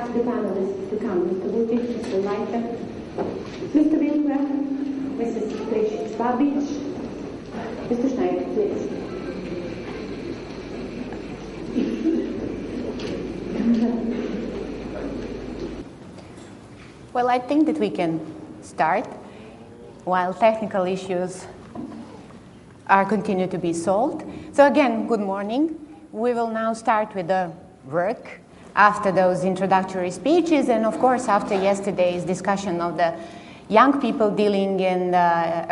ask the panelists to come. Mr. Vučić, Mr. Lajčak, Mr. Winkler, Mrs. Trišić-Babić, Mr. Schneider, please. Well, I think that we can start while technical issues are continue to be solved. So again, good morning. We will now start with the work after those introductory speeches and of course after yesterday's discussion of the young people dealing in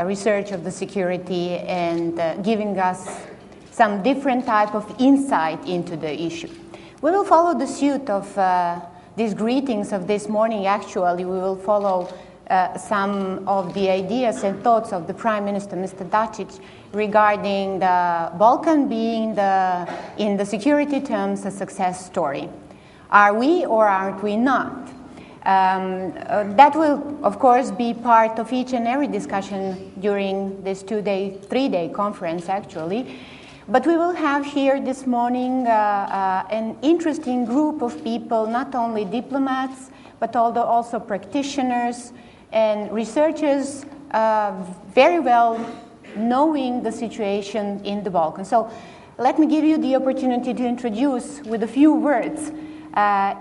research of the security and giving us some different type of insight into the issue. We will follow the suit of these greetings of this morning. Actually, we will follow some of the ideas and thoughts of the Prime Minister, Mr. Dačić, regarding the Balkan being in the security terms a success story. Are we or aren't we not? That will, of course, be part of each and every discussion during this three-day conference, actually. But we will have here this morning an interesting group of people, not only diplomats, but also practitioners and researchers very well knowing the situation in the Balkans. So let me give you the opportunity to introduce with a few words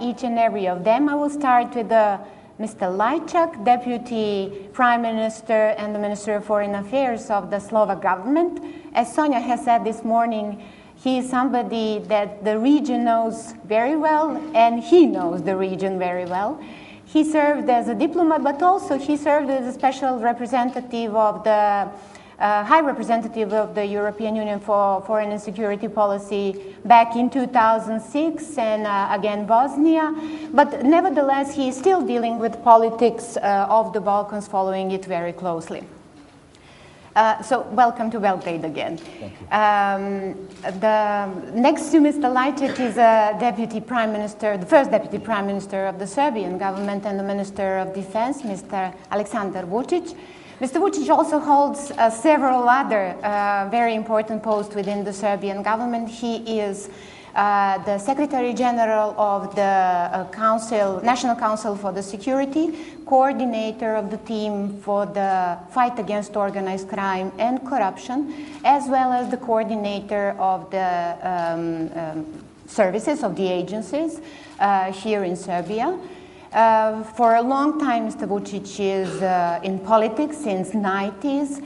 each and every of them. I will start with Mr. Lajčak, Deputy Prime Minister and the Minister of Foreign Affairs of the Slovak government. As Tanja has said this morning, he is somebody that the region knows very well, and he knows the region very well. He served as a diplomat, but also he served as a special representative of the High Representative of the European Union for Foreign and Security Policy back in 2006 and again Bosnia. But nevertheless, he is still dealing with politics of the Balkans, following it very closely. So welcome to Belgrade again. The next to Mr. Lajčak is Deputy Prime Minister, the first Deputy Prime Minister of the Serbian government and the Minister of Defense, Mr. Aleksandar Vučić. Mr. Vučić also holds several other very important posts within the Serbian government. He is the Secretary General of the National Council for the Security, coordinator of the team for the fight against organized crime and corruption, as well as the coordinator of the services of the agencies here in Serbia. For a long time, Mr. Vučić is in politics since 90s.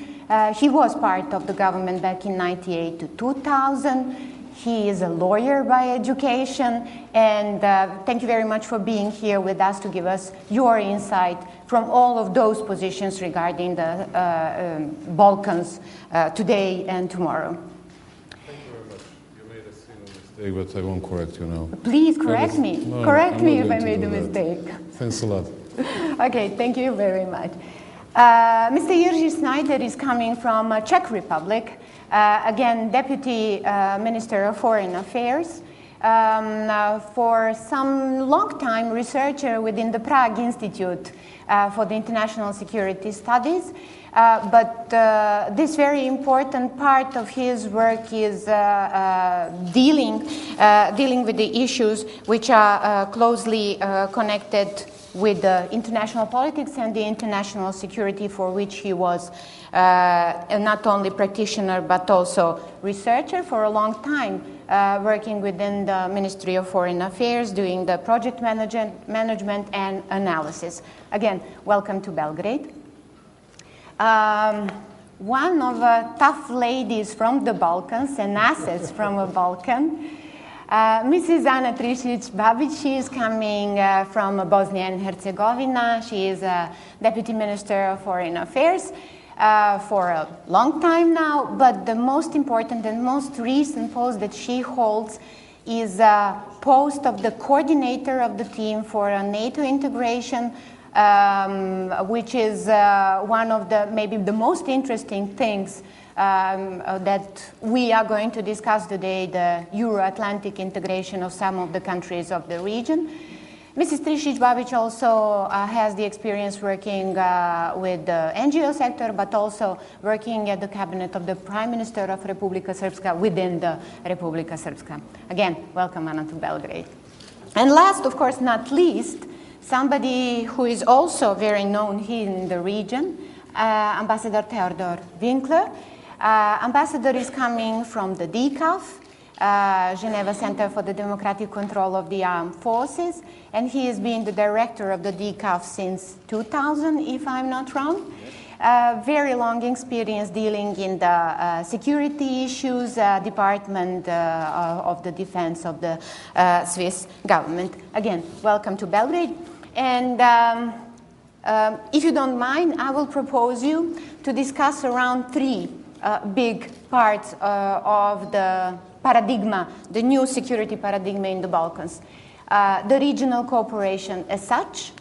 He was part of the government back in 98 to 2000. He is a lawyer by education, and thank you very much for being here with us to give us your insight from all of those positions regarding the Balkans today and tomorrow. Thank you very much. You made a single mistake, but I won't correct you now. Please correct me. No, correct me if I made a mistake. Thanks a lot. Okay, thank you very much. Mr. Jiří Schneider is coming from Czech Republic. Again, Deputy Minister of Foreign Affairs, for some long time researcher within the Prague Institute for the International Security Studies. But this very important part of his work is dealing with the issues which are closely connected with international politics and the international security, for which he was not only practitioner but also researcher for a long time, working within the Ministry of Foreign Affairs, doing the project management and analysis. Again, welcome to Belgrade. One of tough ladies from the Balkans and assets from a Balkan, Mrs. Ana Trišić-Babić. She is coming from Bosnia and Herzegovina. She is a Deputy Minister of Foreign Affairs for a long time now, but the most important and most recent post that she holds is a post of the coordinator of the team for a NATO integration, which is one of the maybe the most interesting things that we are going to discuss today, the Euro-Atlantic integration of some of the countries of the region. Mrs. Trišić-Babić also has the experience working with the NGO sector, but also working at the cabinet of the Prime Minister of Republika Srpska within the Republika Srpska. Again, welcome, Ana, to Belgrade. And last, of course, not least, somebody who is also very known here in the region, Ambassador Theodor Winkler. Ambassador is coming from the DCAF, Geneva Center for the Democratic Control of the Armed Forces, and he has been the director of the DCAF since 2000, if I'm not wrong. Very long experience dealing in the security issues, Department of the Defense of the Swiss government. Again, welcome to Belgrade. And if you don't mind, I will propose you to discuss around three big parts of the paradigm, the new security paradigm in the Balkans. The regional cooperation as such,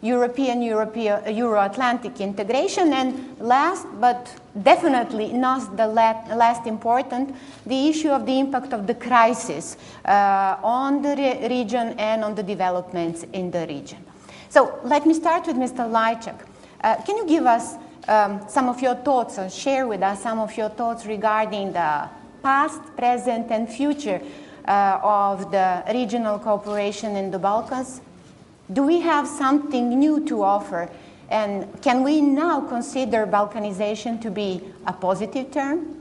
Euro-Atlantic integration, and last but definitely not the last important, the issue of the impact of the crisis on the region and on the developments in the region. So let me start with Mr. Lajčak. Can you give us some of your thoughts, or share with us some of your thoughts regarding the past, present, and future of the regional cooperation in the Balkans? Do we have something new to offer? And can we now consider Balkanization to be a positive term?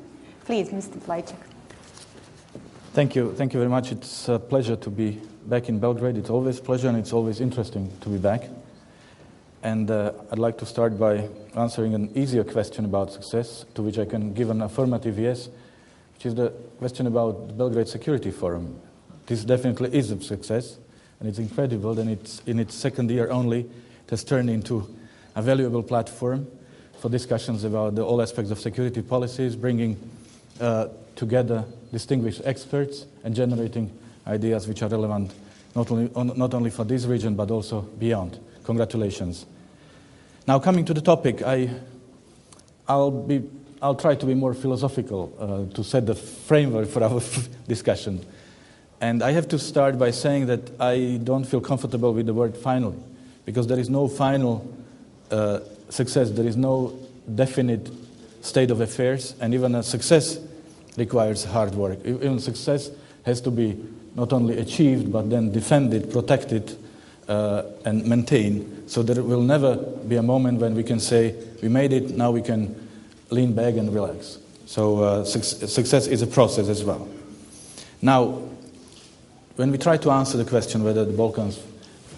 Please, Mr. Lajčak. Thank you. Thank you very much. It's a pleasure to be back in Belgrade. It's always a pleasure and it's always interesting to be back. And I'd like to start by answering an easier question about success, to which I can give an affirmative yes, which is the question about the Belgrade Security Forum. This definitely is a success. And it's incredible that it's in its second year only, it has turned into a valuable platform for discussions about all aspects of security policies, bringing together distinguished experts and generating ideas which are relevant not only for this region but also beyond. Congratulations. Now coming to the topic, I'll try to be more philosophical to set the framework for our discussion. And I have to start by saying that I don't feel comfortable with the word finally, because there is no final success, there is no definite state of affairs, and even a success requires hard work. Even success has to be not only achieved, but then defended, protected, and maintained. So there will never be a moment when we can say, we made it, now we can lean back and relax. So success is a process as well. Now, when we try to answer the question whether the Balkans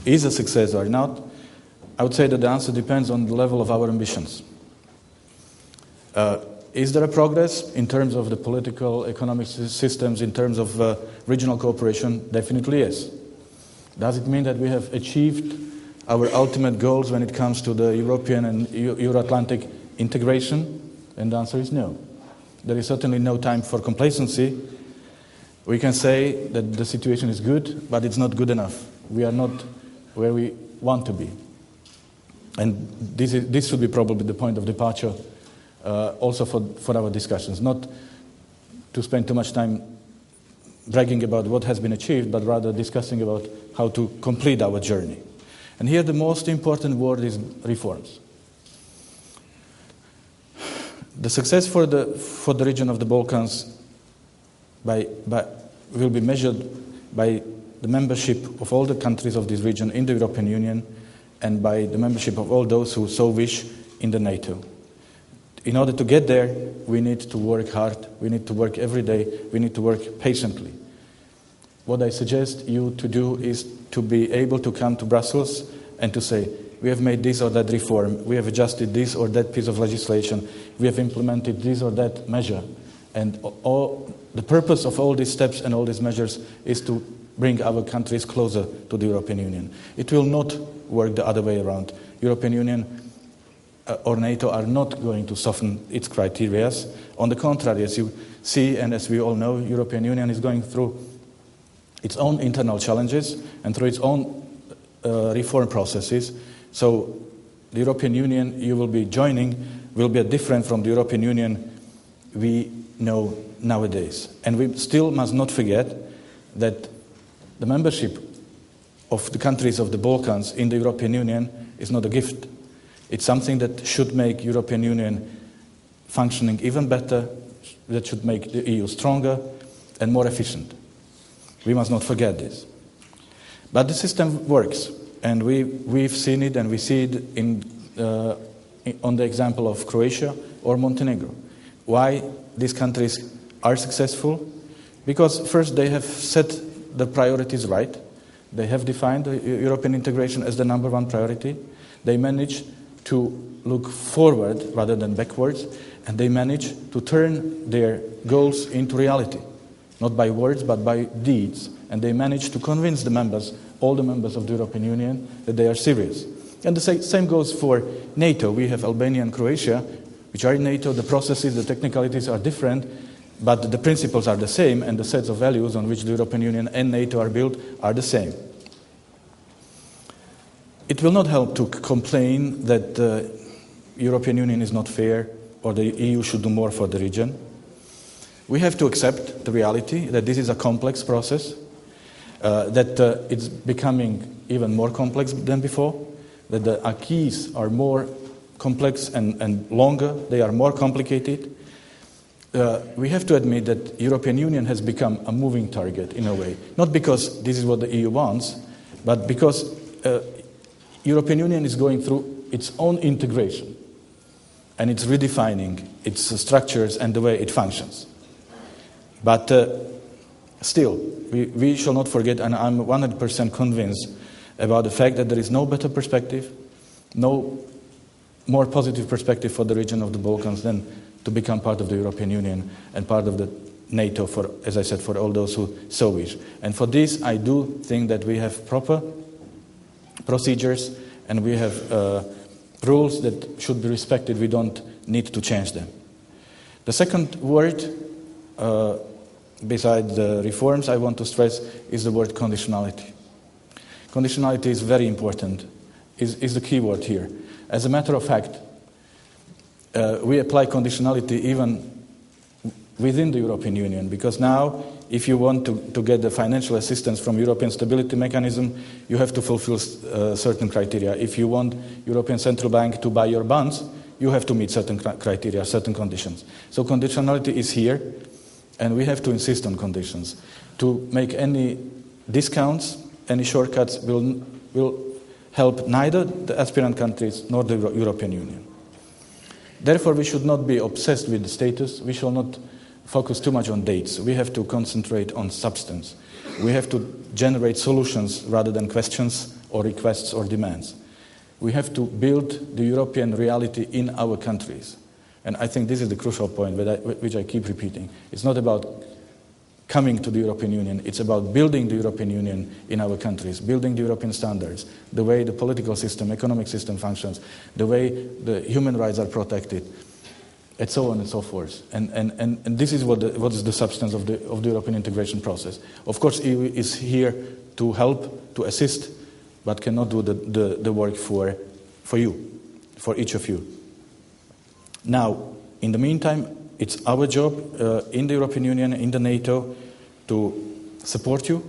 is a success or not, I would say that the answer depends on the level of our ambitions. Is there a progress in terms of the political, economic systems, in terms of regional cooperation? Definitely yes. Does it mean that we have achieved our ultimate goals when it comes to the European and Euro-Atlantic integration? And the answer is no. There is certainly no time for complacency. We can say that the situation is good, but it's not good enough. We are not where we want to be. And this should be probably the point of departure also for our discussions. Not to spend too much time bragging about what has been achieved, but rather discussing about how to complete our journey. And here the most important word is reforms. The success for the region of the Balkans will be measured by the membership of all the countries of this region in the European Union and by the membership of all those who so wish in the NATO. In order to get there, we need to work hard, we need to work every day, we need to work patiently. What I suggest you to do is to be able to come to Brussels and to say, we have made this or that reform, we have adjusted this or that piece of legislation, we have implemented this or that measure. And the purpose of all these steps and all these measures is to bring our countries closer to the European Union. It will not work the other way around. European Union or NATO are not going to soften its criteria. On the contrary, as you see and as we all know, European Union is going through its own internal challenges and through its own reform processes. So the European Union you will be joining will be different from the European Union we know nowadays. And we still must not forget that the membership of the countries of the Balkans in the European Union is not a gift. It's something that should make European Union functioning even better, that should make the EU stronger and more efficient. We must not forget this. But the system works, and we've seen it, and we see it on the example of Croatia or Montenegro. Why these countries are successful? Because first they have set the priorities right. They have defined European integration as the number one priority. They manage to look forward rather than backwards, and they manage to turn their goals into reality, not by words but by deeds. And they manage to convince the members, all the members of the European Union, that they are serious. And the same goes for NATO. We have Albania and Croatia, which are in NATO. The processes, the technicalities are different, but the principles are the same, and the sets of values on which the European Union and NATO are built are the same. It will not help to complain that the European Union is not fair or the EU should do more for the region. We have to accept the reality that this is a complex process, that it's becoming even more complex than before, that the acquis are more complex and longer, they are more complicated. We have to admit that the European Union has become a moving target in a way, not because this is what the EU wants, but because European Union is going through its own integration, and it's redefining its structures and the way it functions. But still, we shall not forget, and I'm 100% convinced about the fact that there is no better perspective, no more positive perspective for the region of the Balkans than to become part of the European Union and part of the NATO, for, as I said, for all those who so wish. And for this, I do think that we have proper procedures and we have rules that should be respected. We don't need to change them. The second word, besides the reforms, I want to stress is the word conditionality. Conditionality is very important, is the key word here. As a matter of fact, we apply conditionality even within the European Union, because now if you want to get the financial assistance from European Stability Mechanism, you have to fulfill certain criteria. If you want European Central Bank to buy your bonds, you have to meet certain criteria, certain conditions. So conditionality is here, and we have to insist on conditions. To make any discounts, any shortcuts will help neither the aspirant countries nor the European Union. Therefore, we should not be obsessed with the status. We shall not focus too much on dates. We have to concentrate on substance. We have to generate solutions rather than questions or requests or demands. We have to build the European reality in our countries. And I think this is the crucial point which I keep repeating. It's not about coming to the European Union. It's about building the European Union in our countries, building the European standards, the way the political system, economic system functions, the way the human rights are protected, and so on and so forth. And this is what is the substance of the European integration process. Of course, EU is here to help, to assist, but cannot do the work for you, for each of you. Now, in the meantime, it's our job in the European Union, in the NATO, to support you,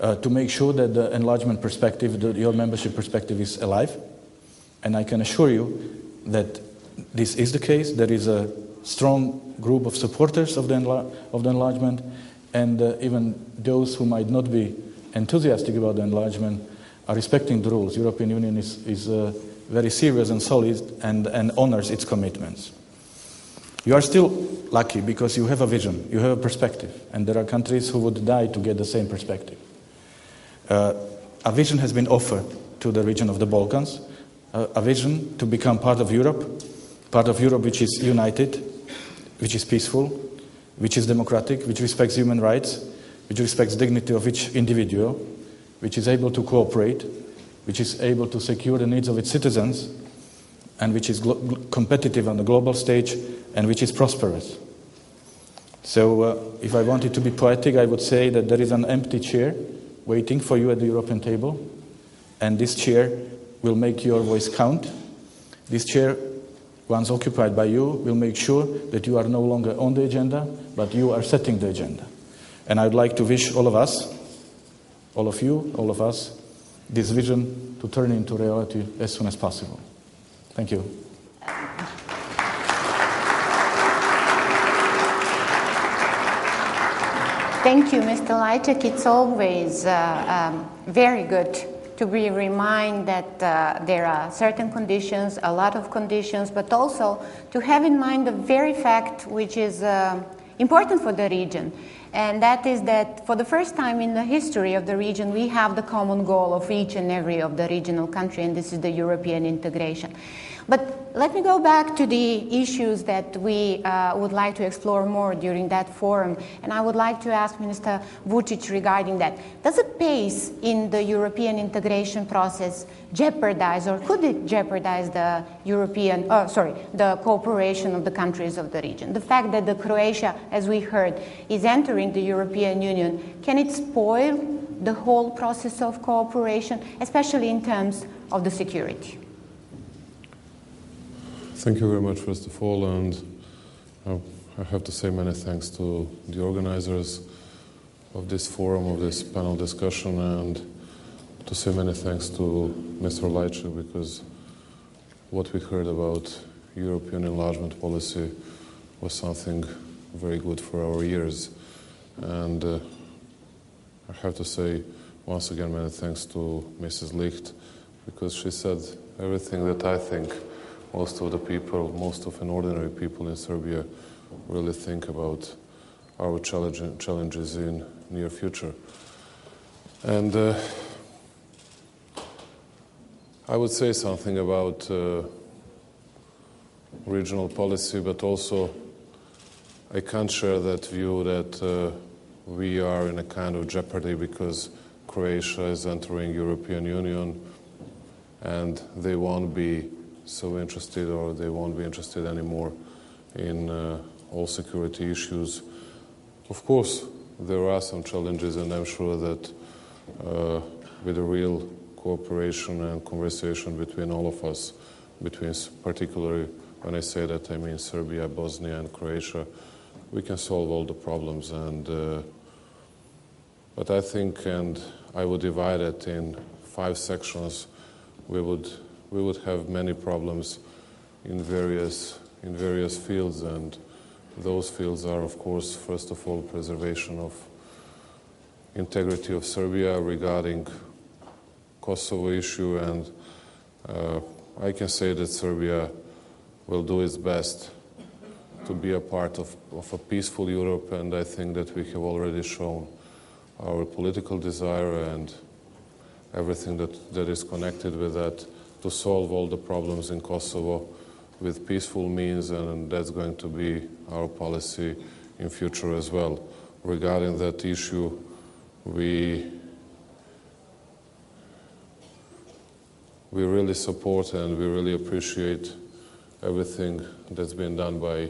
to make sure that the enlargement perspective, your membership perspective is alive. And I can assure you that this is the case. There is a strong group of supporters of the enlargement, and even those who might not be enthusiastic about the enlargement are respecting the rules. The European Union is very serious and solid and honors its commitments. You are still lucky because you have a vision, you have a perspective, and there are countries who would die to get the same perspective. A vision has been offered to the region of the Balkans, a vision to become part of Europe which is united, which is peaceful, which is democratic, which respects human rights, which respects dignity of each individual, which is able to cooperate, which is able to secure the needs of its citizens, and which is competitive on the global stage, and which is prosperous. So if I wanted to be poetic, I would say that there is an empty chair waiting for you at the European table, and this chair will make your voice count. This chair, once occupied by you, will make sure that you are no longer on the agenda, but you are setting the agenda. And I would like to wish all of us, all of you, all of us, this vision to turn into reality as soon as possible. Thank you. Thank you, Mr. Lajčak. It's always very good to be reminded that there are certain conditions, a lot of conditions, but also to have in mind the very fact which is important for the region. And that is that for the first time in the history of the region, we have the common goal of each and every of the regional country, and this is the European integration. But let me go back to the issues that we would like to explore more during that forum. And I would like to ask Minister Vučić regarding that. Does the pace in the European integration process jeopardize, or could it jeopardize the the cooperation of the countries of the region? The fact that the Croatia, as we heard, is entering the European Union, can it spoil the whole process of cooperation, especially in terms of the security? Thank you very much, first of all, and I have to say many thanks to the organizers of this forum, of this panel discussion, and to say many thanks to Mr. Lajčak, because what we heard about European enlargement policy was something very good for our ears. And I have to say once again many thanks to Mrs. Licht, because she said everything that I think most of the people, most of an ordinary people in Serbia really think about our challenges in near future. And I would say something about regional policy, but also I can't share that view that we are in a kind of jeopardy because Croatia is entering European Union and they won't be so interested, or they won't be interested anymore in all security issues. Of course, there are some challenges, and I'm sure that with a real cooperation and conversation between all of us, between particularly, when I say that, I mean Serbia, Bosnia, and Croatia, we can solve all the problems. And but I think, and I would divide it in 5 sections, we would have many problems in various fields, and those fields are, of course, first of all, preservation of integrity of Serbia regarding Kosovo issue, and I can say that Serbia will do its best to be a part of a peaceful Europe, and I think that we have already shown our political desire and everything that is connected with that to solve all the problems in Kosovo with peaceful means, and that's going to be our policy in future as well. Regarding that issue, we really support and we really appreciate everything that's been done by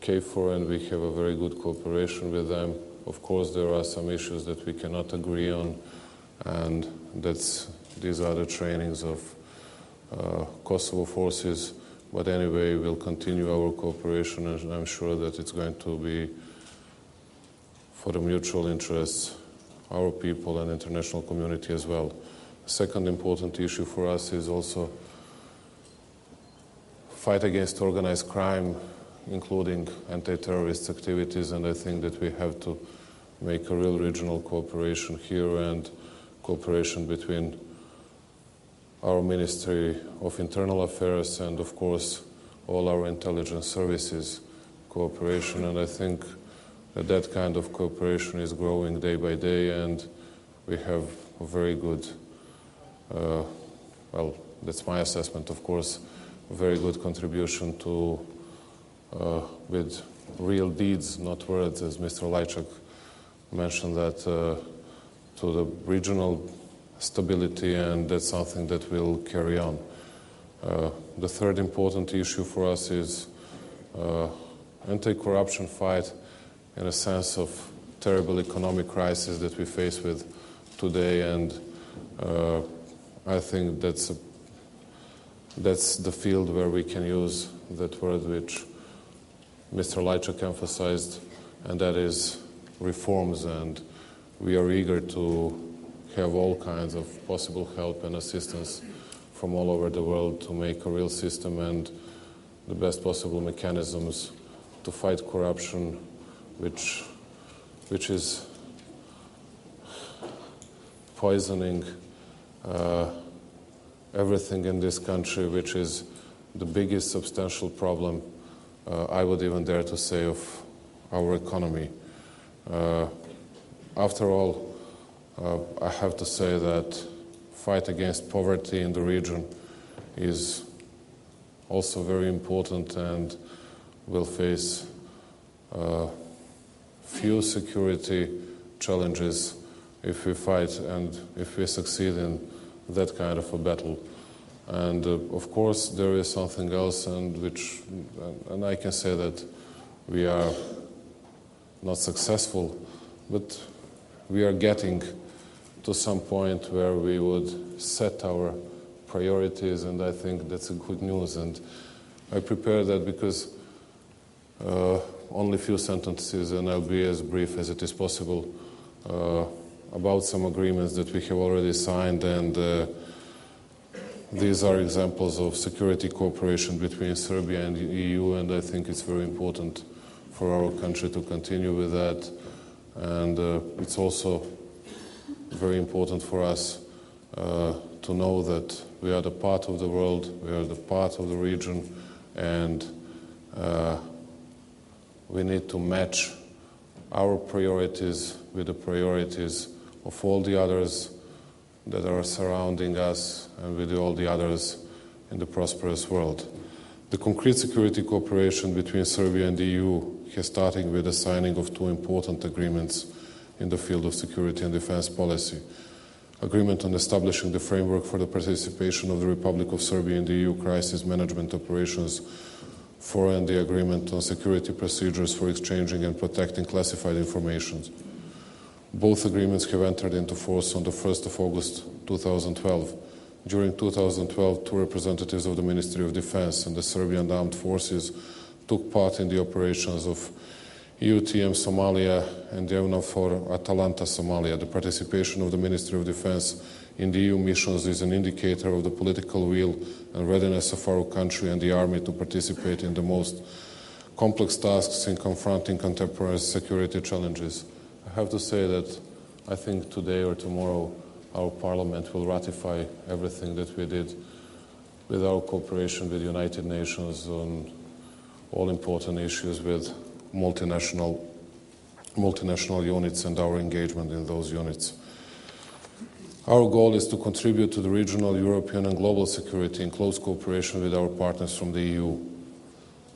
KFOR, and we have a very good cooperation with them. Of course, there are some issues that we cannot agree on, and these are the trainings of Kosovo forces. But anyway, we'll continue our cooperation, and I'm sure that it's going to be for the mutual interests, our people and international community as well. The second important issue for us is also fight against organized crime, including anti-terrorist activities, and I think that we have to make a real regional cooperation here and cooperation between our Ministry of Internal Affairs and, of course, all our intelligence services cooperation. And I think that kind of cooperation is growing day by day, and we have a very good, well, that's my assessment, of course, a very good contribution to, with real deeds, not words, as Mr. Lajčak mentioned that, to the regional stability, and that's something that will carry on. The third important issue for us is anti-corruption fight in a sense of terrible economic crisis that we face with today, and I think that's the field where we can use that word which Mr. Lajčak emphasized, and that is reforms, and we are eager to have all kinds of possible help and assistance from all over the world to make a real system and the best possible mechanisms to fight corruption, which which is poisoning everything in this country, which is the biggest substantial problem, I would even dare to say, of our economy. After all, I have to say that fight against poverty in the region is also very important and will face few security challenges if we fight and if we succeed in that kind of a battle. And of course there is something else, and I can say that we are not successful, but we are getting to some point where we would set our priorities, and I think that's a good news. And I prepared that because only a few sentences, and I'll be as brief as it is possible, about some agreements that we have already signed, and these are examples of security cooperation between Serbia and the EU, and I think it's very important for our country to continue with that. And it's also very important for us to know that we are the part of the world, we are the part of the region, and we need to match our priorities with the priorities of all the others that are surrounding us and with all the others in the prosperous world. The concrete security cooperation between Serbia and the EU has started with the signing of two important agreements in the field of security and defense policy. Agreement on establishing the framework for the participation of the Republic of Serbia in the EU crisis management operations and the agreement on security procedures for exchanging and protecting classified information. Both agreements have entered into force on the 1st of August 2012. During 2012, two representatives of the Ministry of Defense and the Serbian Armed Forces took part in the operations of EUTM Somalia and EUNAVFOR Atalanta Somalia. The participation of the Ministry of Defense in the EU missions is an indicator of the political will and readiness of our country and the army to participate in the most complex tasks in confronting contemporary security challenges. I have to say that I think today or tomorrow our Parliament will ratify everything that we did with our cooperation with the United Nations on all important issues with multinational units and our engagement in those units. Our goal is to contribute to the regional, European and global security in close cooperation with our partners from the EU.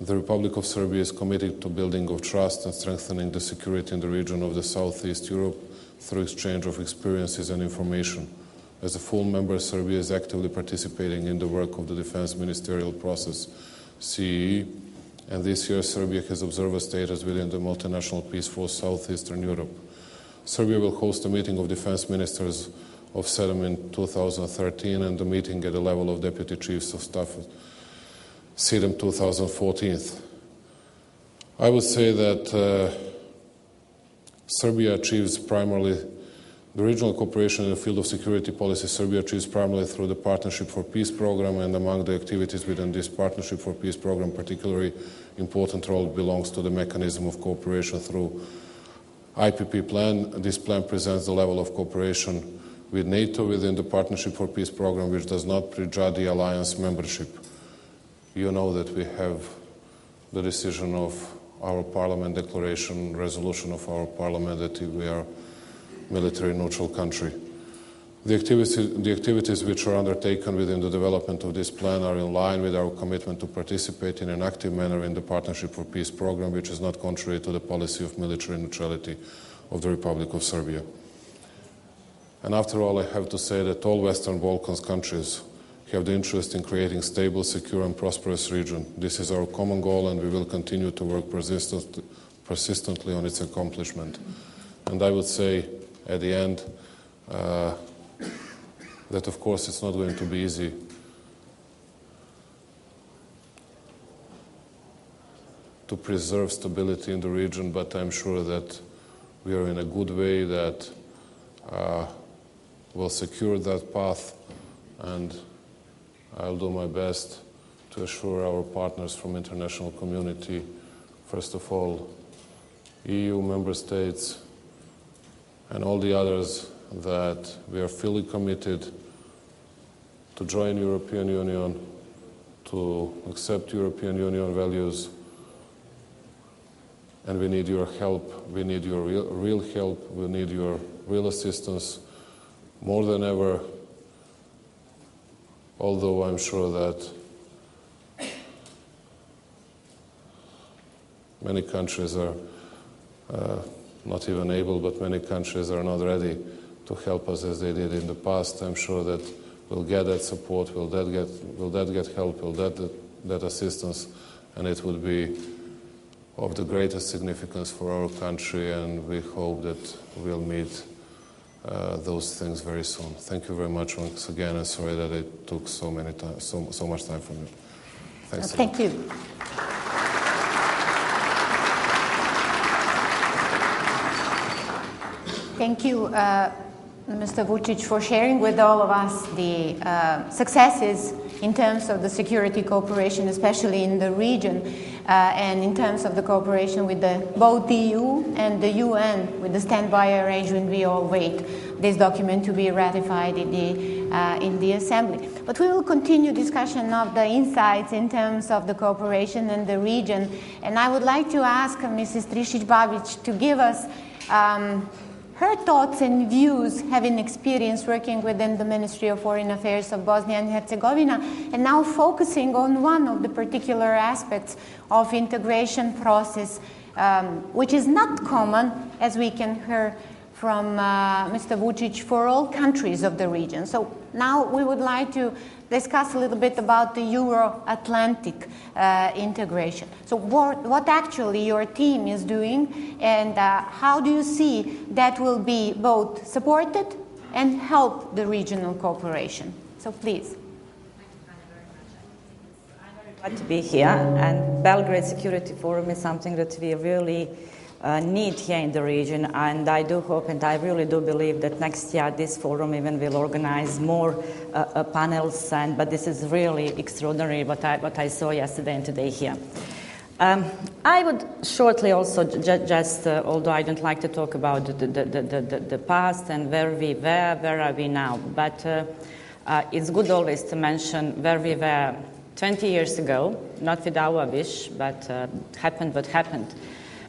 The Republic of Serbia is committed to building of trust and strengthening the security in the region of the Southeast Europe through exchange of experiences and information. As a full member, Serbia is actively participating in the work of the Defense Ministerial Process, CEE, and this year Serbia has observer status within the multinational Peace Force Southeastern Europe. Serbia will host a meeting of defense ministers of SEDEM in 2013 and a meeting at the level of Deputy Chiefs of Staff SEDEM 2014. I would say that Serbia achieves primarily the regional cooperation in the field of security policy. Serbia achieves primarily through the Partnership for Peace program, and among the activities within this Partnership for Peace program, particularly important role belongs to the mechanism of cooperation through IPP plan. This plan presents the level of cooperation with NATO within the Partnership for Peace program, which does not prejudge the alliance membership. You know that we have the decision of our Parliament declaration, resolution of our Parliament that we are military neutral country. The activities which are undertaken within the development of this plan are in line with our commitment to participate in an active manner in the Partnership for Peace program, which is not contrary to the policy of military neutrality of the Republic of Serbia. And after all, I have to say that all Western Balkans countries have the interest in creating stable, secure and prosperous region. This is our common goal, and we will continue to work persistently on its accomplishment. And I would say at the end that of course it's not going to be easy to preserve stability in the region, but I'm sure that we are in a good way that will secure that path, and I'll do my best to assure our partners from international community, first of all, EU member states, and all the others that we are fully committed to join European Union, to accept European Union values, and we need your help. We need your real help. We need your real assistance more than ever, although I'm sure that many countries are not even able, but many countries are not ready to help us as they did in the past. I'm sure that we'll get that support, will that get help, will that assistance, and it would be of the greatest significance for our country, and we hope that we'll meet those things very soon. Thank you very much once again, and sorry that it took so much time from you. Thanks. Thank you. Thank you, Mr. Vučić, for sharing with all of us the successes in terms of the security cooperation, especially in the region, and in terms of the cooperation with both the EU and the UN, with the standby arrangement. We all wait this document to be ratified in the Assembly. But we will continue discussion of the insights in terms of the cooperation in the region. And I would like to ask Mrs. Trišić-Babić to give us her thoughts and views, having experience working within the Ministry of Foreign Affairs of Bosnia and Herzegovina, and now focusing on one of the particular aspects of integration process, which is not common, as we can hear from Mr. Vučić, for all countries of the region. So now we would like to discuss a little bit about the Euro-Atlantic integration. So what actually your team is doing, and how do you see that will be both supported and help the regional cooperation? So please. I'm very glad to be here, and Belgrade Security Forum is something that we really need here in the region, and I do hope and I really do believe that next year this forum even will organize more panels, but this is really extraordinary what I saw yesterday and today here. I would shortly also just, although I don't like to talk about the past and where we were, where are we now, but it's good always to mention where we were 20 years ago, not with our wish, but happened what happened.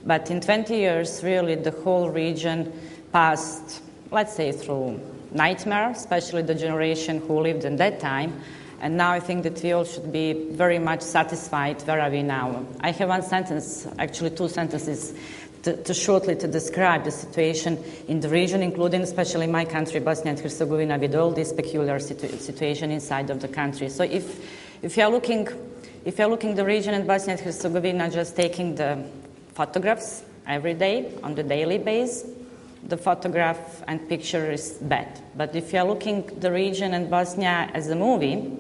But in 20 years, really, the whole region passed, let's say, through nightmare, especially the generation who lived in that time. And now I think that we all should be very much satisfied. Where are we now? I have one sentence, actually two sentences, to shortly to describe the situation in the region, including especially my country, Bosnia and Herzegovina, with all this peculiar situation inside of the country. So if you're looking the region in Bosnia and Herzegovina, just taking the photographs every day on the daily basis, the photograph and picture is bad. But if you're looking the region and Bosnia as a movie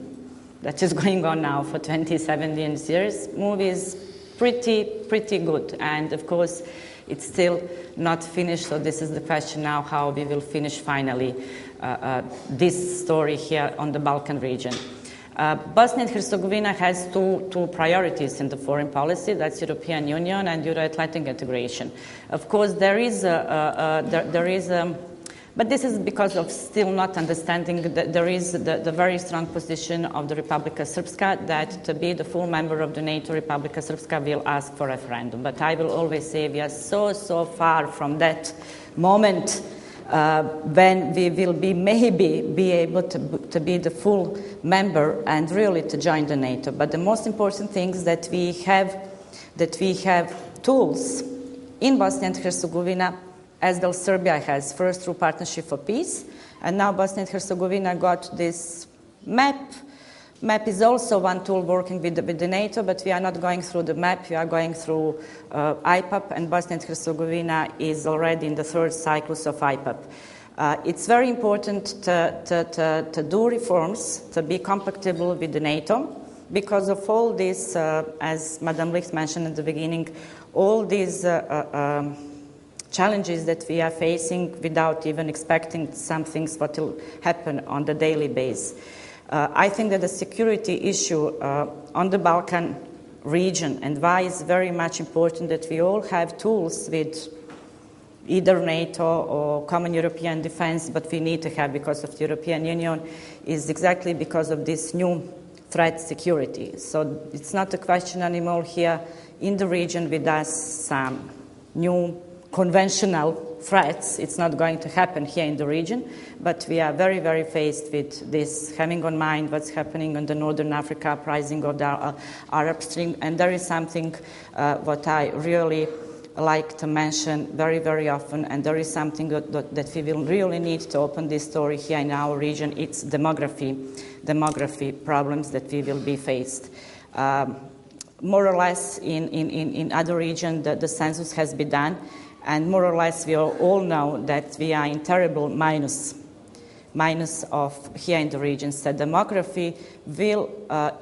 that is going on now for 27 years, movie is pretty good. And of course, it's still not finished. So this is the question now, how we will finish finally this story here on the Balkan region. Bosnia and Herzegovina has two priorities in the foreign policy. That's European Union and Euro-Atlantic integration. Of course, there is but this is because of still not understanding that there is the very strong position of the Republika Srpska that to be the full member of the NATO, Republika Srpska will ask for a referendum. But I will always say we are so far from that moment when we will maybe be able to be the full member and really to join the NATO. But the most important thing is that we have tools in Bosnia and Herzegovina, as well Serbia has, first through Partnership for Peace, and now Bosnia and Herzegovina got this map. Map is also one tool working with the NATO, but we are not going through the map. We are going through IPAP, and Bosnia and Herzegovina is already in the third cyclus of IPAP. It's very important to do reforms, to be compatible with the NATO, because of all this, as Madam Lich mentioned at the beginning, all these challenges that we are facing without even expecting some things what will happen on the daily basis. I think that the security issue on the Balkan region and why it's very much important that we all have tools with either NATO or common European defense, but we need to have because of the European Union, is exactly because of this new threat security. So it's not a question anymore here in the region with us some new conventional threats. It's not going to happen here in the region, but we are very, very faced with this, having on mind what's happening on the Northern Africa, uprising of the Arab Spring, and there is something what I really like to mention very, very often, and there is something that we will really need to open this story here in our region. It's demography problems that we will be faced. More or less in other regions, the census has been done, and more or less we all know that we are in terrible minus of here in the region. So demography will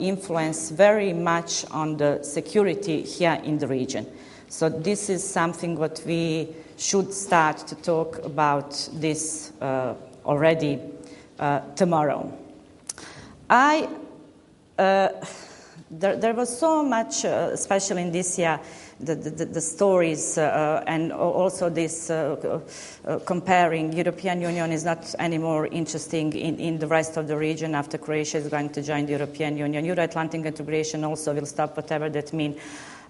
influence very much on the security here in the region. So this is something what we should start to talk about this already tomorrow. There was so much, especially in this year, the stories and also this comparing. European Union is not anymore interesting in the rest of the region after Croatia is going to join the European Union. Euro-Atlantic integration also will stop, whatever that means.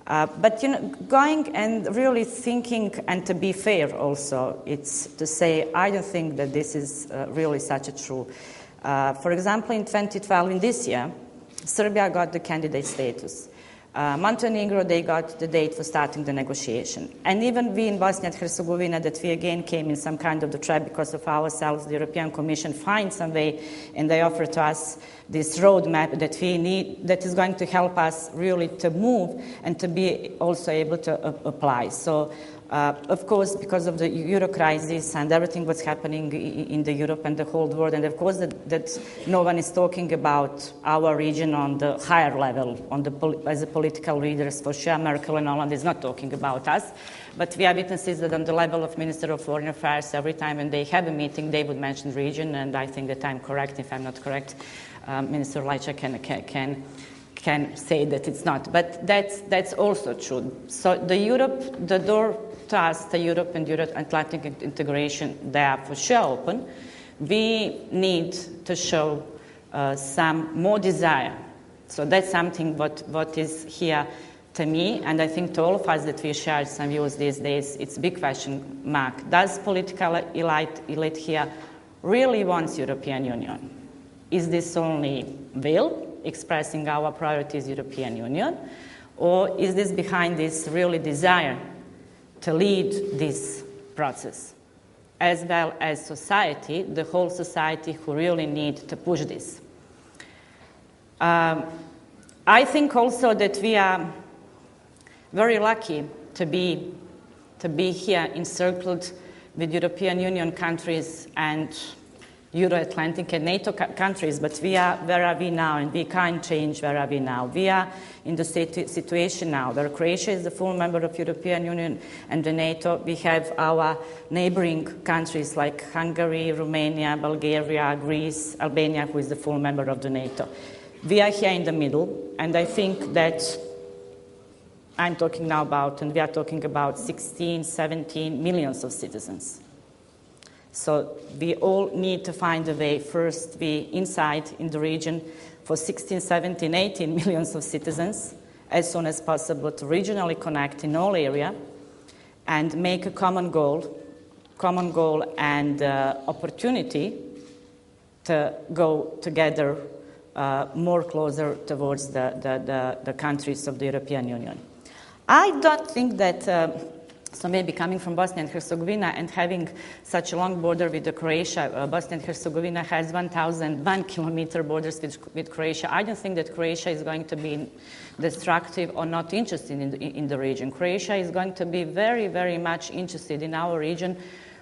But going and really thinking, and to be fair also, it's to say I don't think that this is really such a true. For example, in 2012, in this year, Serbia got the candidate status. Montenegro, they got the date for starting the negotiation. And even we in Bosnia and Herzegovina, that we again came in some kind of the trap because of ourselves, the European Commission finds some way, and they offer to us this roadmap that we need, that is going to help us really to move and to be also able to apply. So, of course, because of the Euro crisis and everything what's happening in the Europe and the whole world, and of course that no one is talking about our region on the higher level, as a political leaders, for sure, Merkel and Holland is not talking about us, but we are witnesses that on the level of Minister of Foreign Affairs, every time when they have a meeting, they would mention region, and I think that I'm correct. If I'm not correct, Minister Lajčak can say that it's not, but that's also true. So the door to us, the Europe and Euro-Atlantic integration, they are for sure open. We need to show some more desire. So that's something what is here to me, and I think to all of us that we share some views these days, it's a big question mark. Does political elite here really wants European Union? Is this only will expressing our priorities European Union, or is this behind this really desire to lead this process, as well as society, the whole society who really need to push this? I think also that we are very lucky to be here encircled with European Union countries and Euro-Atlantic and NATO countries, but where are we now? And we can't change where are we now. We are in the situation now where Croatia is the full member of European Union and the NATO. We have our neighboring countries like Hungary, Romania, Bulgaria, Greece, Albania, who is the full member of the NATO. We are here in the middle, and I think that I'm talking now about, and we are talking about 16, 17 millions of citizens. So we all need to find a way, first be inside in the region for 16, 17, 18 millions of citizens as soon as possible to regionally connect in all area and make a common goal and opportunity to go together more closer towards the countries of the European Union. I don't think that so maybe coming from Bosnia and Herzegovina and having such a long border with Croatia, Bosnia and Herzegovina has 1,001 kilometer borders with Croatia. I don't think that Croatia is going to be destructive or not interested in the region. Croatia is going to be very, very much interested in our region,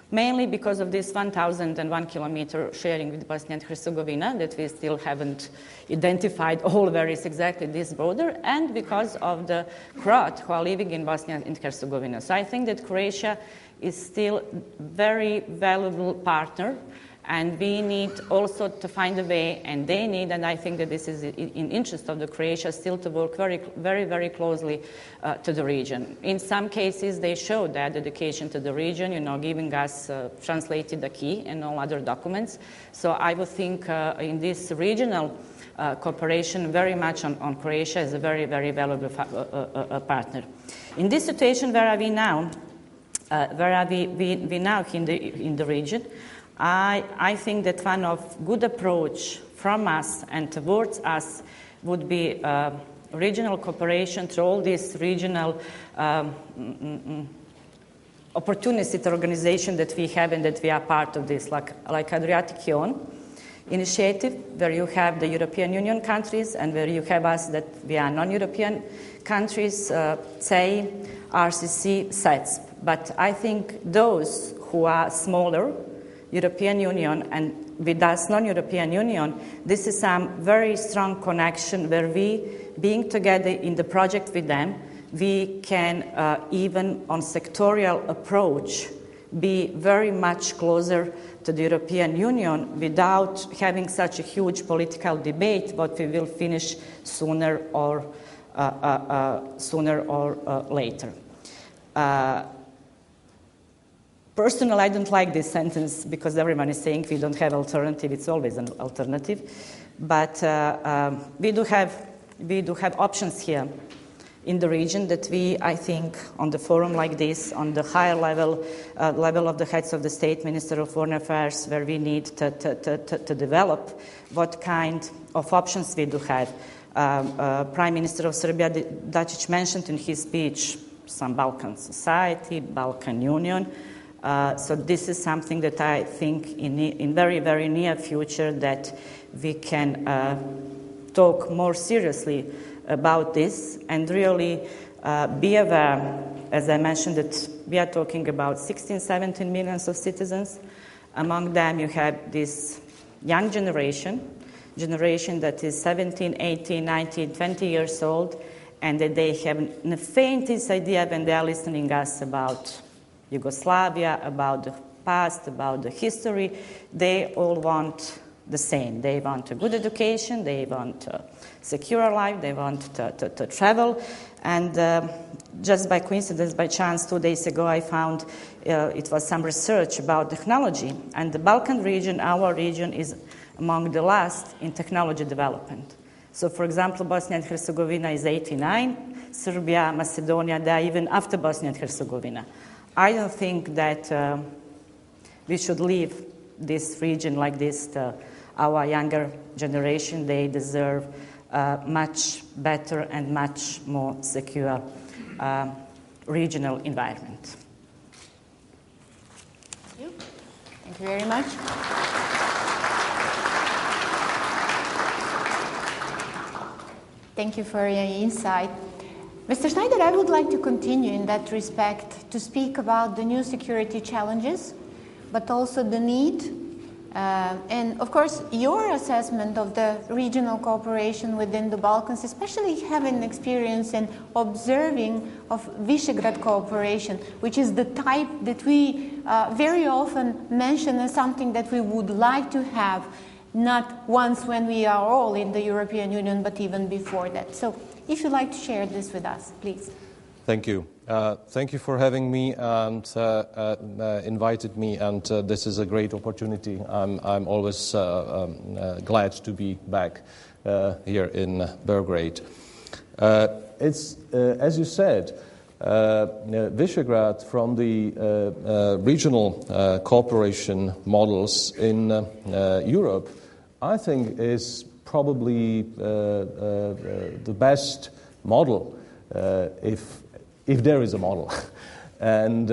mainly because of this 1,001 kilometer sharing with Bosnia and Herzegovina that we still haven't identified all where is exactly this border, and because of the Croats who are living in Bosnia and Herzegovina. So I think that Croatia is still a very valuable partner, And we need also to find a way, and they need, and I think that this is in interest of the Croatia, still to work very, very, very closely to the region. In some cases, they show that dedication to the region, giving us translated the key and all other documents. So I would think in this regional cooperation very much on Croatia as a very, very valuable partner. In this situation, where are we now? Where are we now in the region? I think that one of good approach from us and towards us would be regional cooperation through all these regional opportunistic organization that we have and that we are part of this, like Adriatic Ion initiative, where you have the European Union countries and where you have us that we are non-European countries, CEI, RCC, SETS. But I think those who are smaller, European Union, and with us non-European Union, this is some very strong connection where we, being together in the project with them, we can even on sectorial approach be very much closer to the European Union without having such a huge political debate, but we will finish sooner or later. Personally, I don't like this sentence because everyone is saying we don't have alternative. It's always an alternative, but we do have options here in the region that we, I think, on the forum like this, on the higher level of the heads of the state, Minister of Foreign Affairs, where we need to develop what kind of options we do have. Prime Minister of Serbia, Dačić, mentioned in his speech some Balkan society, Balkan Union. So this is something that I think in very, very near future that we can talk more seriously about this and really be aware, as I mentioned, that we are talking about 16, 17 millions of citizens. Among them you have this young generation that is 17, 18, 19, 20 years old, and that they have the faintest idea when they are listening us about Yugoslavia, about the past, about the history. They all want the same. They want a good education, they want a secure life, they want to travel. And just by coincidence, by chance, 2 days ago, I found it was some research about technology. And the Balkan region, our region, is among the last in technology development. So, for example, Bosnia and Herzegovina is 89, Serbia, Macedonia, they are even after Bosnia and Herzegovina. I don't think that we should leave this region like this to our younger generation. They deserve much better and much more secure regional environment. Thank you. Thank you very much. Thank you for your insight. Mr. Schneider, I would like to continue in that respect to speak about the new security challenges, but also the need and, of course, your assessment of the regional cooperation within the Balkans, especially having experience in observing of Visegrad cooperation, which is the type that we very often mention as something that we would like to have, not once when we are all in the European Union, but even before that. So if you'd like to share this with us, please. Thank you. Thank you for having me and invited me, and this is a great opportunity. I'm always glad to be back here in Belgrade. It's, as you said, Visegrad from the regional cooperation models in Europe, I think is probably the best model, if there is a model. And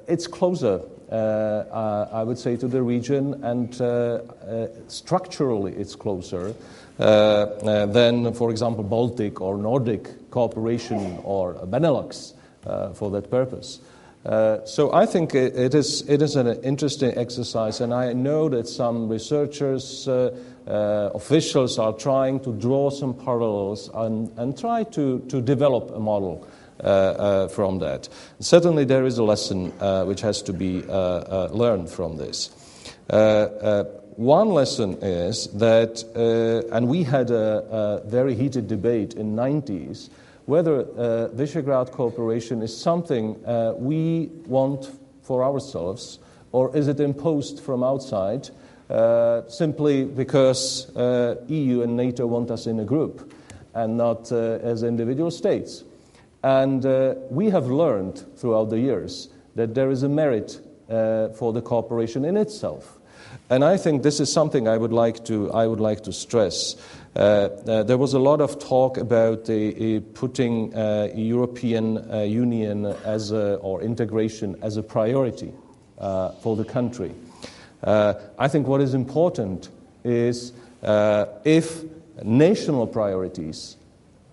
it's closer, I would say, to the region, and structurally it's closer than, for example, Baltic or Nordic cooperation or Benelux for that purpose. So I think it is an interesting exercise, and I know that some researchers, officials are trying to draw some parallels and try to develop a model from that. Certainly there is a lesson which has to be learned from this. One lesson is that, and we had a very heated debate in the 90s, whether Visegrad cooperation is something we want for ourselves, or is it imposed from outside simply because EU and NATO want us in a group and not as individual states. And we have learned throughout the years that there is a merit for the cooperation in itself. And I think this is something I would like to stress. There was a lot of talk about putting European Union or integration as a priority for the country. I think what is important is if national priorities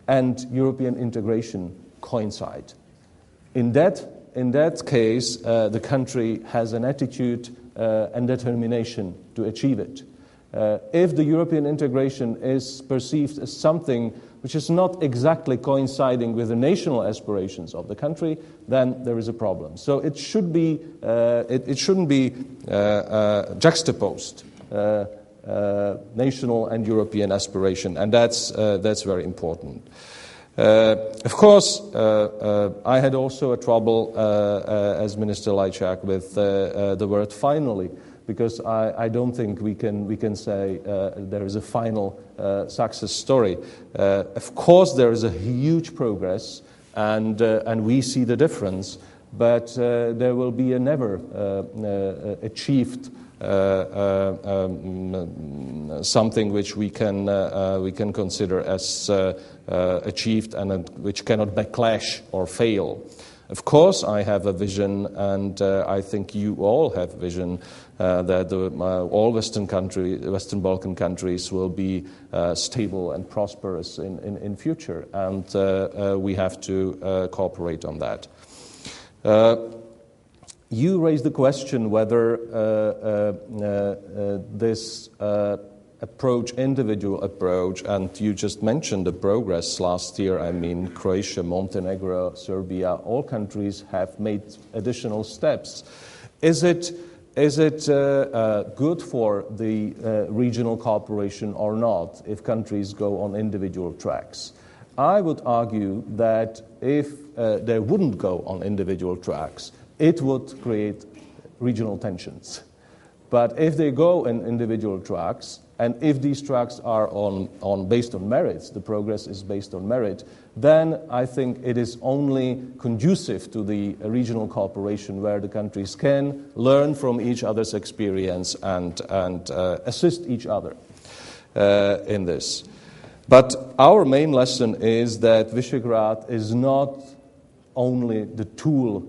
and European integration coincide. In that case, the country has an attitude and determination to achieve it. If the European integration is perceived as something which is not exactly coinciding with the national aspirations of the country, then there is a problem. So it should be, it shouldn't be juxtaposed, national and European aspiration, and that's very important. Of course, I had also a trouble as Minister Lajčak with the word "finally," because I don't think we can say there is a final success story. Of course, there is a huge progress, and we see the difference, but there will be a never achieved something which we can consider as achieved and which cannot backlash or fail. Of course, I have a vision, and I think you all have a vision that all Western Balkan countries will be stable and prosperous in future, and we have to cooperate on that. You raised the question whether this individual approach, and you just mentioned the progress last year. I mean, Croatia, Montenegro, Serbia, all countries have made additional steps. Is it good for the regional cooperation or not if countries go on individual tracks? I would argue that if they wouldn't go on individual tracks, it would create regional tensions. But if they go in individual tracks, and if these tracks are based on merits, the progress is based on merit, then I think it is only conducive to the regional cooperation where the countries can learn from each other's experience and assist each other in this. But our main lesson is that Visegrad is not only the tool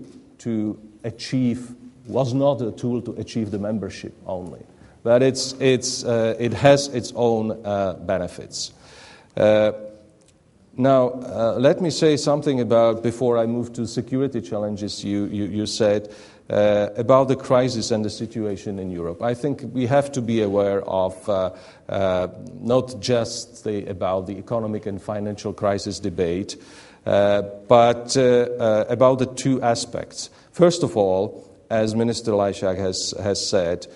was not a tool to achieve the membership only, but it has its own benefits. Now, let me say something about, before I move to security challenges you said, about the crisis and the situation in Europe. I think we have to be aware of not just about the economic and financial crisis debate, but about the two aspects. First of all, as Minister Lajčak has said,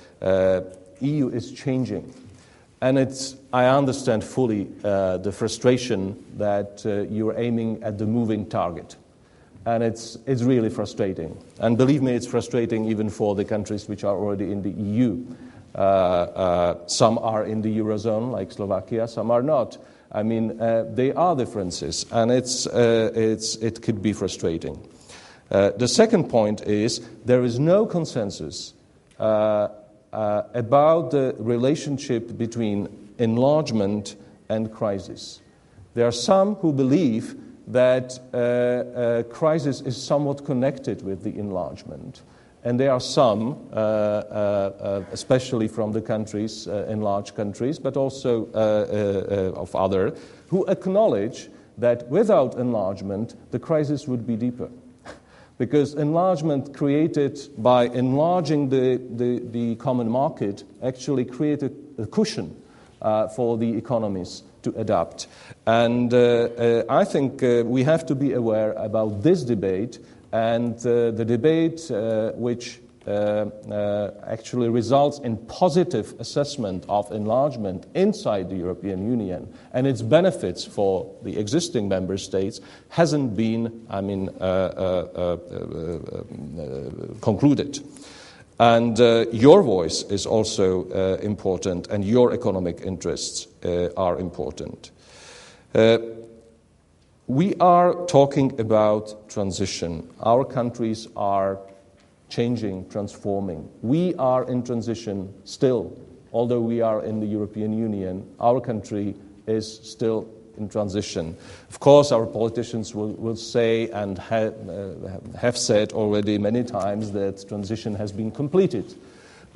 EU is changing. And I understand fully the frustration that you're aiming at the moving target. And it's really frustrating. And believe me, it's frustrating even for the countries which are already in the EU. Some are in the Eurozone, like Slovakia, some are not. I mean, there are differences, and it could be frustrating. The second point is there is no consensus about the relationship between enlargement and crisis. There are some who believe that crisis is somewhat connected with the enlargement. And there are some, especially from the countries, enlarged countries, but also of other, who acknowledge that without enlargement, the crisis would be deeper. Because enlargement created by enlarging the common market actually created a cushion for the economies to adapt. And I think we have to be aware about this debate and the debate which actually results in positive assessment of enlargement inside the European Union and its benefits for the existing member states hasn't been, concluded. And your voice is also important, and your economic interests are important. We are talking about transition. Our countries are changing, transforming. We are in transition still. Although we are in the European Union, our country is still in transition. Of course, our politicians will say and have said already many times that transition has been completed.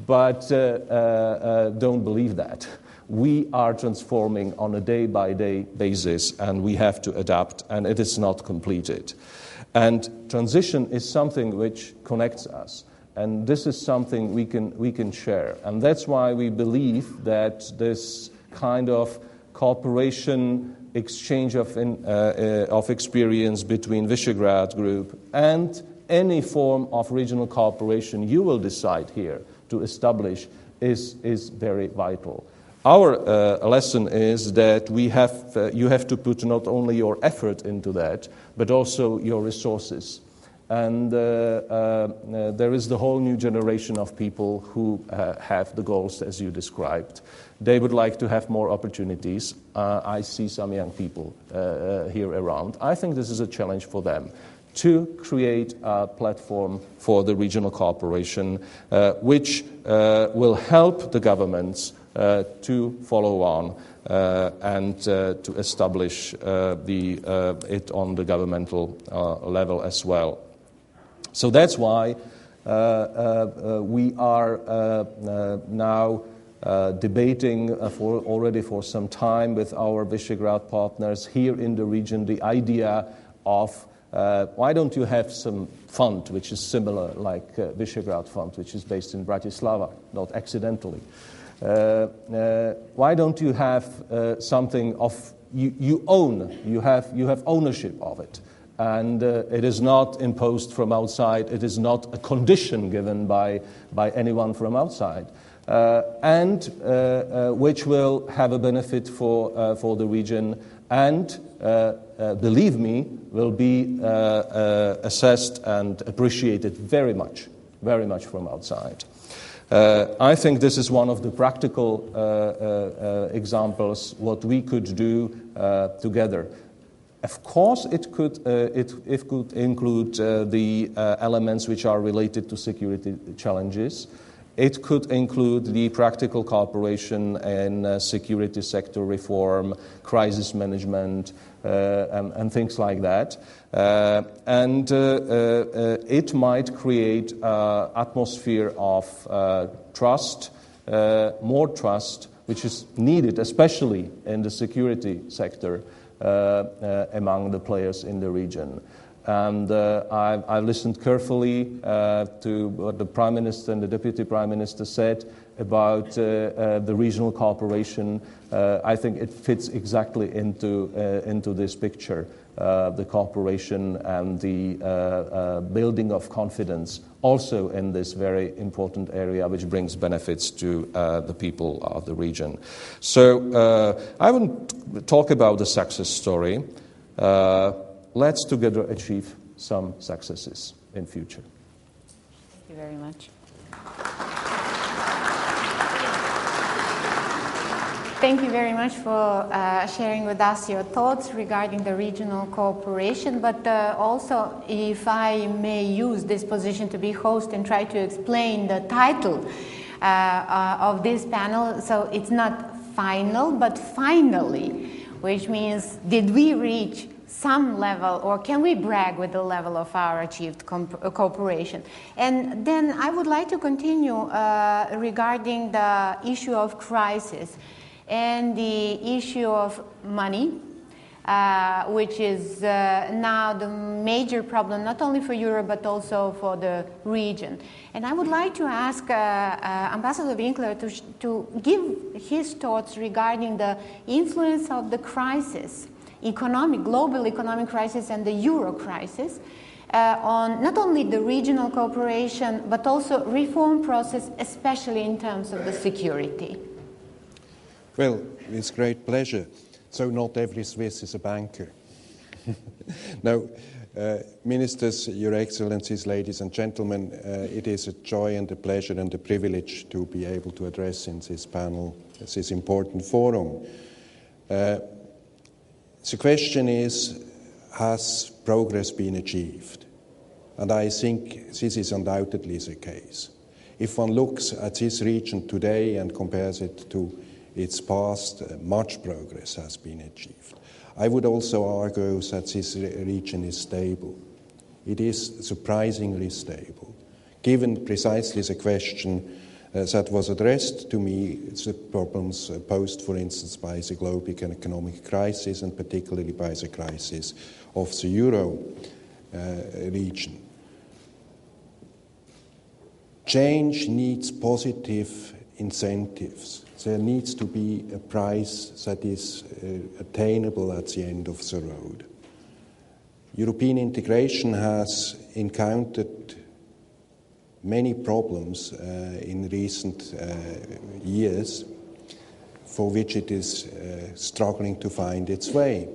But don't believe that. We are transforming on a day-by-day basis, and we have to adapt, and it is not completed. And transition is something which connects us, and this is something we can share. And that's why we believe that this kind of cooperation, exchange of experience between Visegrad Group and any form of regional cooperation you will decide here to establish is very vital. Our lesson is that you have to put not only your effort into that, but also your resources. And there is the whole new generation of people who have the goals as you described. They would like to have more opportunities. I see some young people here around. I think this is a challenge for them to create a platform for the regional cooperation which will help the governments to follow on and to establish it on the governmental level as well. So that's why we are now debating already for some time with our Visegrad partners here in the region the idea of why don't you have some fund which is similar like Visegrad Fund, which is based in Bratislava, not accidentally. Why don't you have something of you own? You have ownership of it, and it is not imposed from outside. It is not a condition given by anyone from outside, and which will have a benefit for the region, and believe me, will be assessed and appreciated very much from outside. I think this is one of the practical examples what we could do together. Of course, it could include the elements which are related to security challenges. It could include the practical cooperation in security sector reform, crisis management, and things like that. And it might create an atmosphere of trust, more trust, which is needed, especially in the security sector, among the players in the region. And I listened carefully to what the Prime Minister and the Deputy Prime Minister said about the regional cooperation. I think it fits exactly into this picture, the cooperation and the building of confidence, also in this very important area, which brings benefits to the people of the region. So I wouldn't talk about the success story. Let's together achieve some successes in future. Thank you very much. Thank you very much for sharing with us your thoughts regarding the regional cooperation, but also, if I may use this position to be host and try to explain the title of this panel. So it's not final, but finally, which means did we reach some level, or can we brag with the level of our achieved cooperation? And then I would like to continue regarding the issue of crisis and the issue of money, which is now the major problem, not only for Europe, but also for the region. And I would like to ask Ambassador Winkler to give his thoughts regarding the influence of the crisis, global economic crisis and the euro crisis on not only the regional cooperation, but also reform process, especially in terms of the security. Well, with great pleasure. So not every Swiss is a banker. No, Ministers, Your Excellencies, ladies and gentlemen, it is a joy and a pleasure and a privilege to be able to address in this panel this important forum. The question is, has progress been achieved? And I think this is undoubtedly the case. If one looks at this region today and compares it to its past, much progress has been achieved. I would also argue that this region is stable. It is surprisingly stable. Given precisely the question that was addressed to me, the problems posed, for instance, by the global economic crisis and particularly by the crisis of the Euro region. Change needs positive incentives. There needs to be a price that is attainable at the end of the road. European integration has encountered many problems in recent years for which it is struggling to find its way.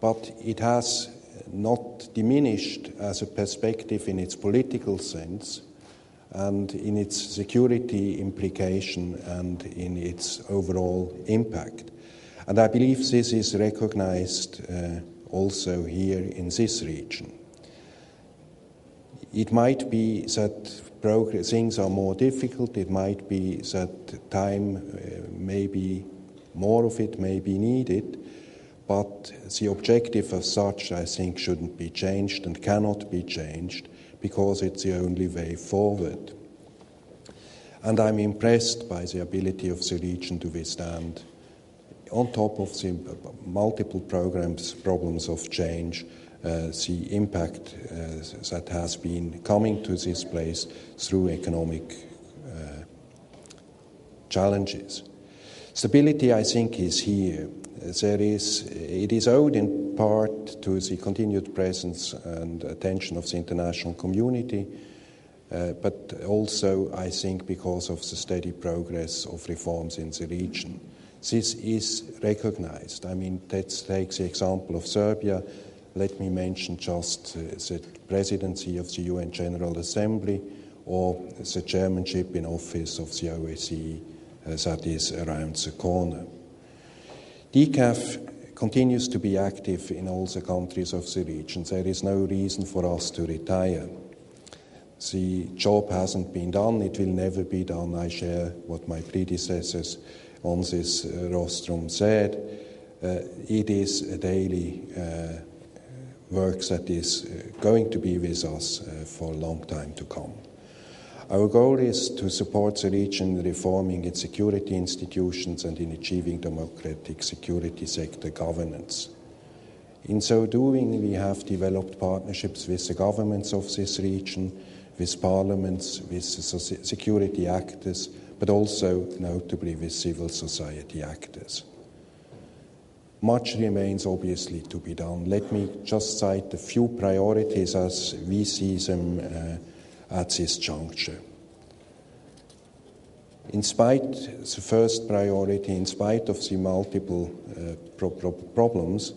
But it has not diminished as a perspective in its political sense and in its security implication and in its overall impact. And I believe this is recognized also here in this region. It might be that things are more difficult, it might be that time maybe more of it may be needed, but the objective as such, I think, shouldn't be changed and cannot be changed, because it's the only way forward. And I'm impressed by the ability of the region to withstand, on top of the multiple problems of change, the impact that has been coming to this place through economic challenges. Stability, I think, is here. It is owed in part to the continued presence and attention of the international community, but also, I think, because of the steady progress of reforms in the region. This is recognized. I mean, let's take the example of Serbia. Let me mention just the presidency of the UN General Assembly or the chairmanship in office of the OSCE that is around the corner. DCAF continues to be active in all the countries of the region. There is no reason for us to retire. The job hasn't been done. It will never be done. I share what my predecessors on this rostrum said. It is a daily work that is going to be with us for a long time to come. Our goal is to support the region in reforming its security institutions and in achieving democratic security sector governance. In so doing, we have developed partnerships with the governments of this region, with parliaments, with security actors, but also notably with civil society actors. Much remains obviously to be done. Let me just cite a few priorities as we see them at this juncture. In spite the first priority, in spite of the multiple problems,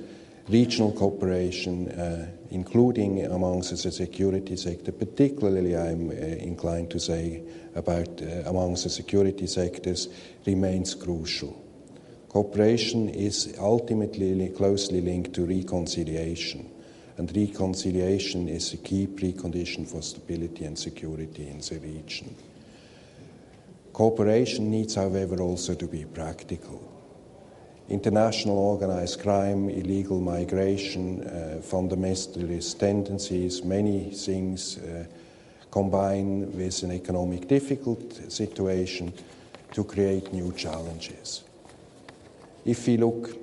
regional cooperation, including amongst the security sector, particularly I'm inclined to say about amongst the security sectors, remains crucial. Cooperation is ultimately closely linked to reconciliation, and reconciliation is a key precondition for stability and security in the region. Cooperation needs, however, also to be practical. International organized crime, illegal migration, fundamentalist tendencies, many things combine with an economic difficult situation to create new challenges. If we look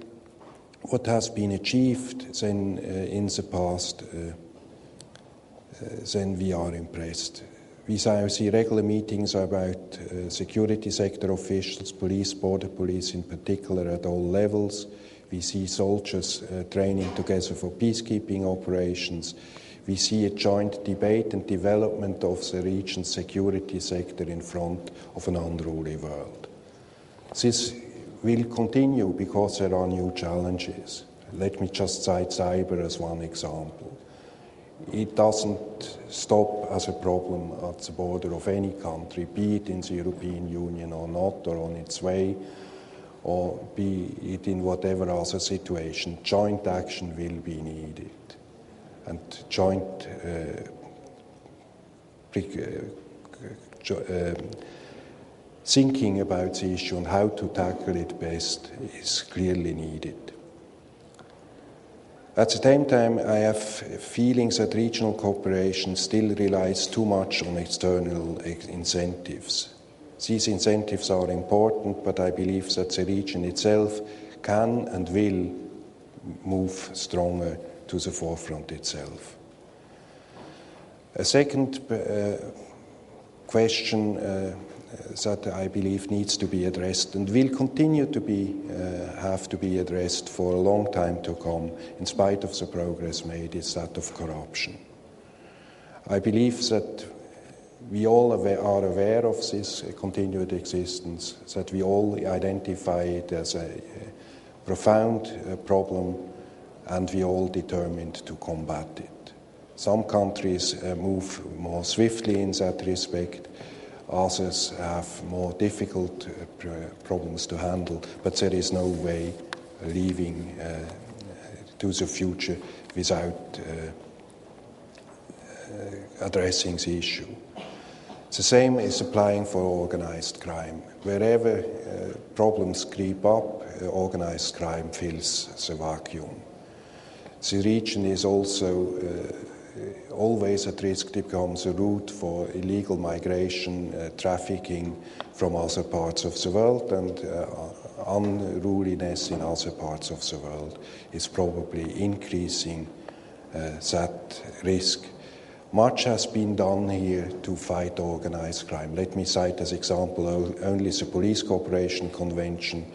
what has been achieved then in the past, then we are impressed. We see regular meetings about security sector officials, police, border police in particular at all levels. We see soldiers training together for peacekeeping operations. we see a joint debate and development of the region's security sector in front of an unruly world. This will continue because there are new challenges. Let me just cite cyber as one example. It doesn't stop as a problem at the border of any country, be it in the European Union or not, or on its way, or be it in whatever other situation. Joint action will be needed. And joint thinking about the issue and how to tackle it best is clearly needed. At the same time, I have feelings that regional cooperation still relies too much on external incentives. These incentives are important, but I believe that the region itself can and will move stronger to the forefront itself. A second question that I believe needs to be addressed and will continue to have to be addressed for a long time to come, in spite of the progress made, is that of corruption. I believe that we all are aware of this continued existence, that we all identify it as a profound problem, and we all determined to combat it. Some countries move more swiftly in that respect. Others have more difficult problems to handle, but there is no way leaving to the future without addressing the issue. The same is applying for organized crime. Wherever problems creep up, organized crime fills the vacuum. The region is also always at risk to become a route for illegal migration, trafficking from other parts of the world, and unruliness in other parts of the world is probably increasing that risk. Much has been done here to fight organized crime. Let me cite as example only the Police Cooperation Convention,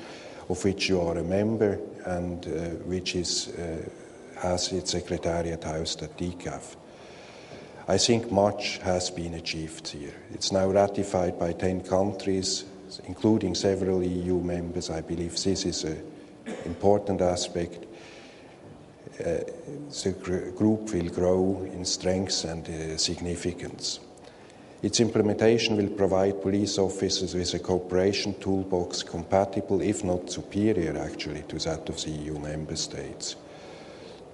of which you are a member, and which has its secretariat housed at DCAF. I think much has been achieved here. It's now ratified by 10 countries, including several EU members. I believe this is an important aspect. The group will grow in strength and significance. Its implementation will provide police officers with a cooperation toolbox compatible, if not superior actually, to that of the EU member states.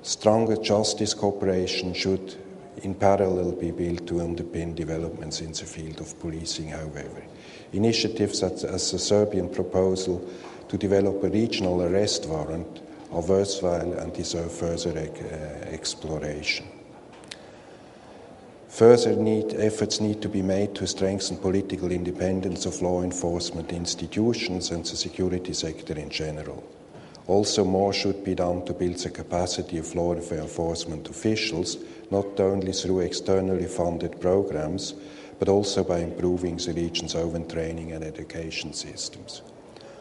Stronger justice cooperation should in parallel be built to underpin developments in the field of policing, however. Initiatives such as the Serbian proposal to develop a regional arrest warrant are worthwhile and deserve further exploration. Further efforts need to be made to strengthen political independence of law enforcement institutions and the security sector in general. Also, more should be done to build the capacity of law enforcement officials, not only through externally funded programs, but also by improving the region's own training and education systems.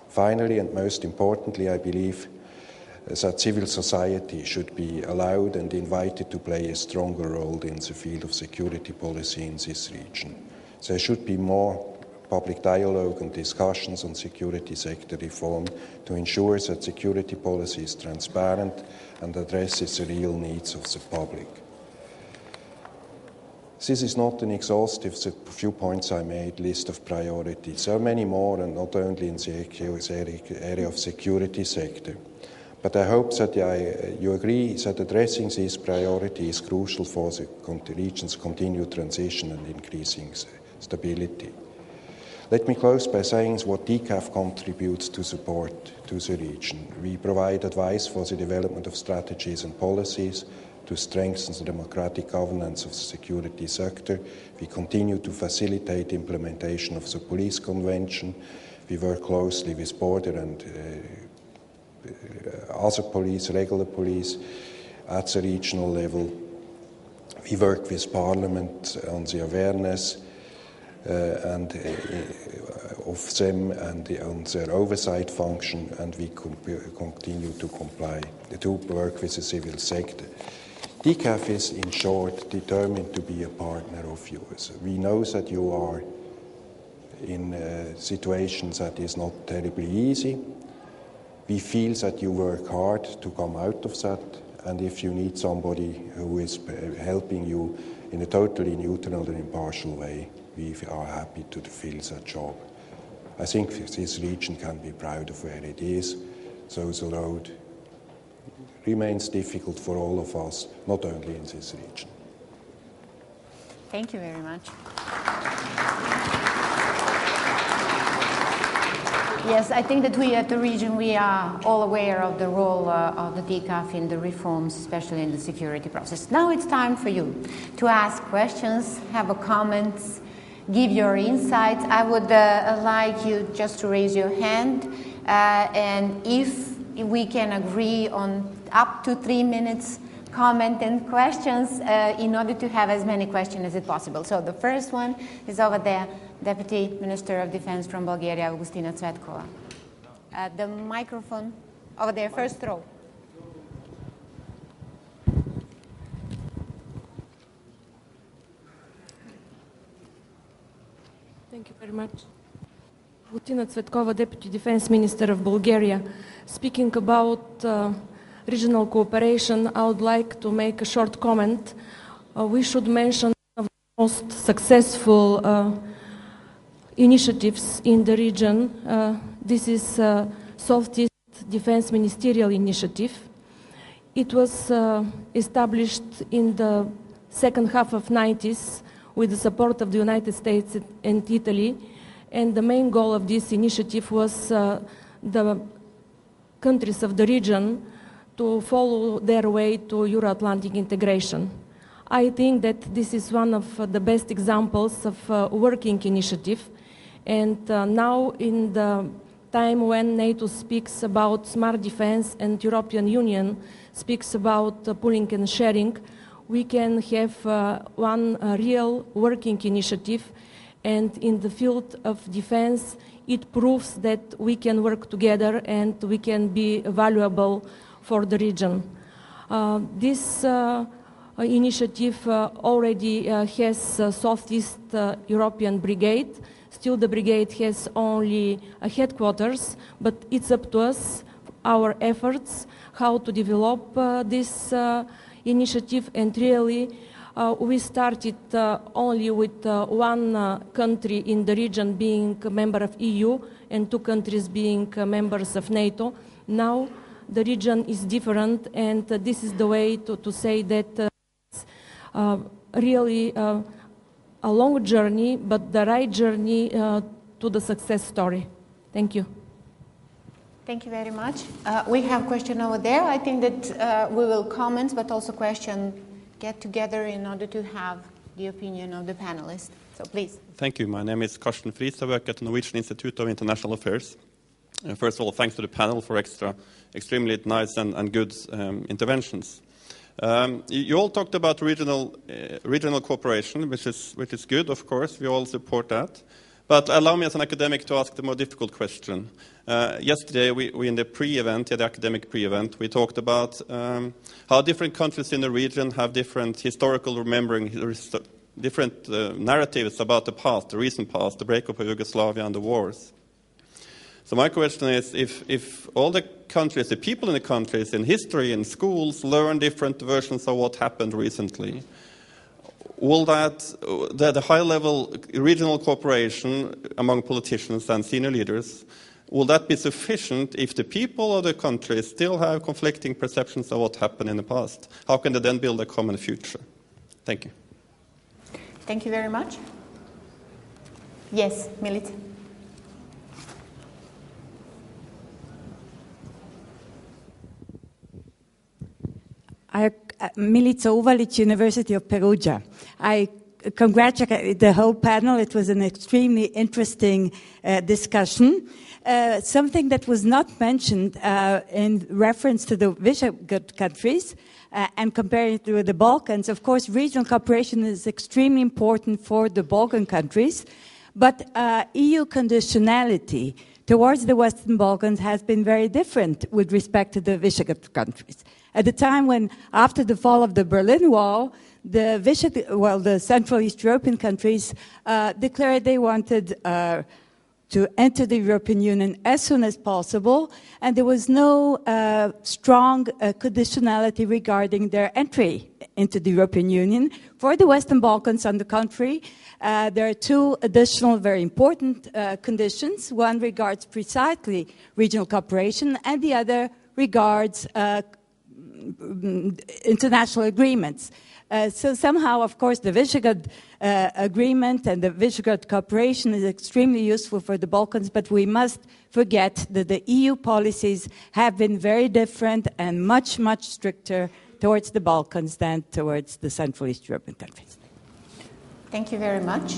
Finally, and most importantly, I believe that civil society should be allowed and invited to play a stronger role in the field of security policy in this region. There should be more public dialogue and discussions on security sector reform to ensure that security policy is transparent and addresses the real needs of the public. This is not an exhaustive, the few points I made, list of priorities. There are many more, and not only in the area of security sector. But I hope that you agree that addressing these priorities is crucial for the region's continued transition and increasing stability. Let me close by saying what DCAF contributes to support to the region. We provide advice for the development of strategies and policies to strengthen the democratic governance of the security sector. We continue to facilitate implementation of the Police Convention. We work closely with border and other police, regular police, at the regional level. We work with Parliament on the awareness and of them and on their oversight function, and we continue to work with the civil sector. DCAF is, in short, determined to be a partner of yours. We know that you are in situations that is not terribly easy. We feel that you work hard to come out of that, and if you need somebody who is helping you in a totally neutral and impartial way, we are happy to fill that job. I think this region can be proud of where it is, so the road remains difficult for all of us, not only in this region. Thank you very much. Yes, I think that we at the region, we are all aware of the role of the DCAF in the reforms, especially in the security process. Now it's time for you to ask questions, have a comments, give your insights. I would like you just to raise your hand, and if we can agree on up to 3 minutes comment and questions in order to have as many questions as possible. So the first one is over there, Deputy Minister of Defense from Bulgaria, Augustina Cvetkova. The microphone over there, first row. Thank you very much. Augustina Cvetkova, Deputy Defense Minister of Bulgaria. Speaking about regional cooperation, I would like to make a short comment. We should mention one of the most successful initiatives in the region. This is Southeast Defense Ministerial Initiative. It was established in the second half of 90s with the support of the United States and Italy, and the main goal of this initiative was the countries of the region to follow their way to Euro-Atlantic integration. I think that this is one of the best examples of a working initiative, and now in the time when NATO speaks about smart defense and European Union speaks about pooling and sharing, we can have one real working initiative, and in the field of defense it proves that we can work together and we can be valuable for the region. This initiative already has a Southeast European Brigade. Still the brigade has only a headquarters, but it's up to us, our efforts, how to develop this initiative, and really we started only with one country in the region being a member of EU and 2 countries being members of NATO. Now the region is different, and this is the way to say that it's really a long journey, but the right journey to the success story. Thank you. Thank you very much. We have a question over there. I think that we will comment, but also question get together in order to have the opinion of the panelists. So please. Thank you. My name is Karsten Friis. I work at the Norwegian Institute of International Affairs. First of all, thanks to the panel for extremely nice and good interventions. You all talked about regional cooperation, which is good, of course. We all support that. But allow me as an academic to ask the more difficult question. Yesterday, we in the pre-event, the academic pre-event, we talked about how different countries in the region have different historical remembering, different narratives about the past, the recent past, the breakup of Yugoslavia and the wars. So my question is, if all the countries, the people in the countries, in history, in schools, learn different versions of what happened recently, will the high-level regional cooperation among politicians and senior leaders, will that be sufficient if the people of the country still have conflicting perceptions of what happened in the past? How can they then build a common future? Thank you. Thank you very much. Yes, Milica. Milica Uvalić, University of Perugia. I congratulate the whole panel. It was an extremely interesting discussion. Something that was not mentioned in reference to the Visegrad countries and comparing it to the Balkans, of course, regional cooperation is extremely important for the Balkan countries, but EU conditionality towards the Western Balkans has been very different with respect to the Visegrad countries. At the time when, after the fall of the Berlin Wall, the Central East European countries declared they wanted to enter the European Union as soon as possible, and there was no strong conditionality regarding their entry into the European Union. For the Western Balkans, on the contrary, there are two additional very important conditions. One regards precisely regional cooperation, and the other regards international agreements. So somehow, of course, the Visegrad agreement and the Visegrad cooperation is extremely useful for the Balkans, but we must forget that the EU policies have been very different and much, much stricter towards the Balkans than towards the Central East European countries. Thank you very much.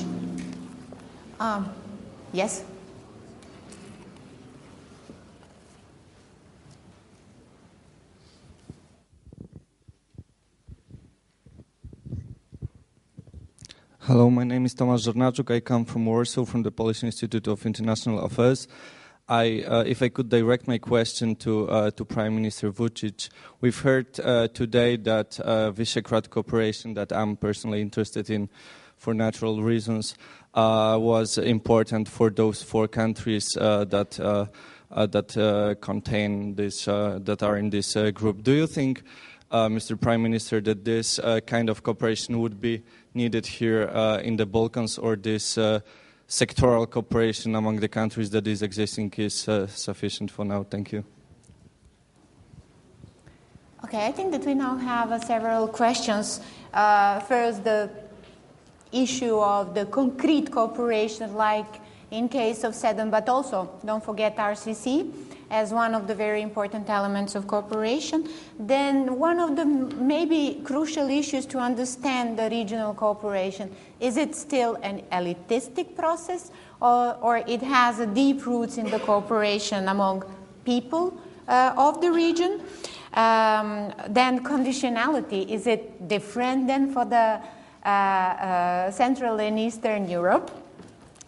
Yes? Hello, my name is Tomasz Żornaczuk. I come from Warsaw, from the Polish Institute of International Affairs. If I could direct my question to Prime Minister Vučić, we've heard today that Visegrad cooperation, that I'm personally interested in for natural reasons, was important for those four countries that contain this, that are in this group. Do you think, Mr. Prime Minister, that this kind of cooperation would be needed here in the Balkans, or this sectoral cooperation among the countries that is existing is sufficient for now? Thank you. Okay, I think that we now have several questions. First, the issue of the concrete cooperation, like in case of SEDEN, but also don't forget RCC as one of the very important elements of cooperation. Then one of the maybe crucial issues to understand the regional cooperation, is it still an elitistic process, or it has deep roots in the cooperation among people of the region? Then conditionality, is it different than for the Central and Eastern Europe?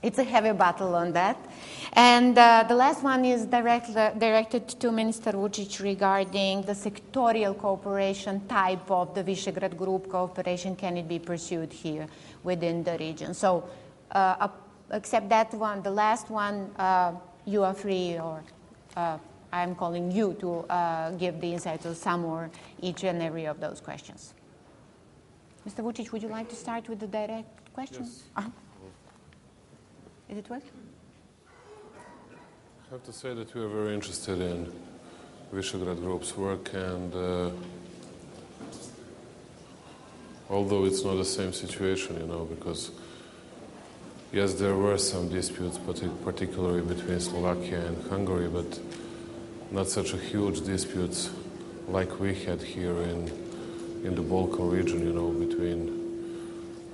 It's a heavy battle on that. And the last one is directed to Minister Vučić regarding the sectorial cooperation type of the Visegrad Group cooperation. Can it be pursued here within the region? So except that one, the last one, you are free, or I'm calling you to give the insight to some or each and every of those questions. Mr. Vučić, would you like to start with the direct questions? Yes. Is it working? I have to say that we are very interested in Visegrad Group's work, and although it's not the same situation, because yes, there were some disputes, particularly between Slovakia and Hungary, but not such a huge disputes like we had here in the Balkan region, between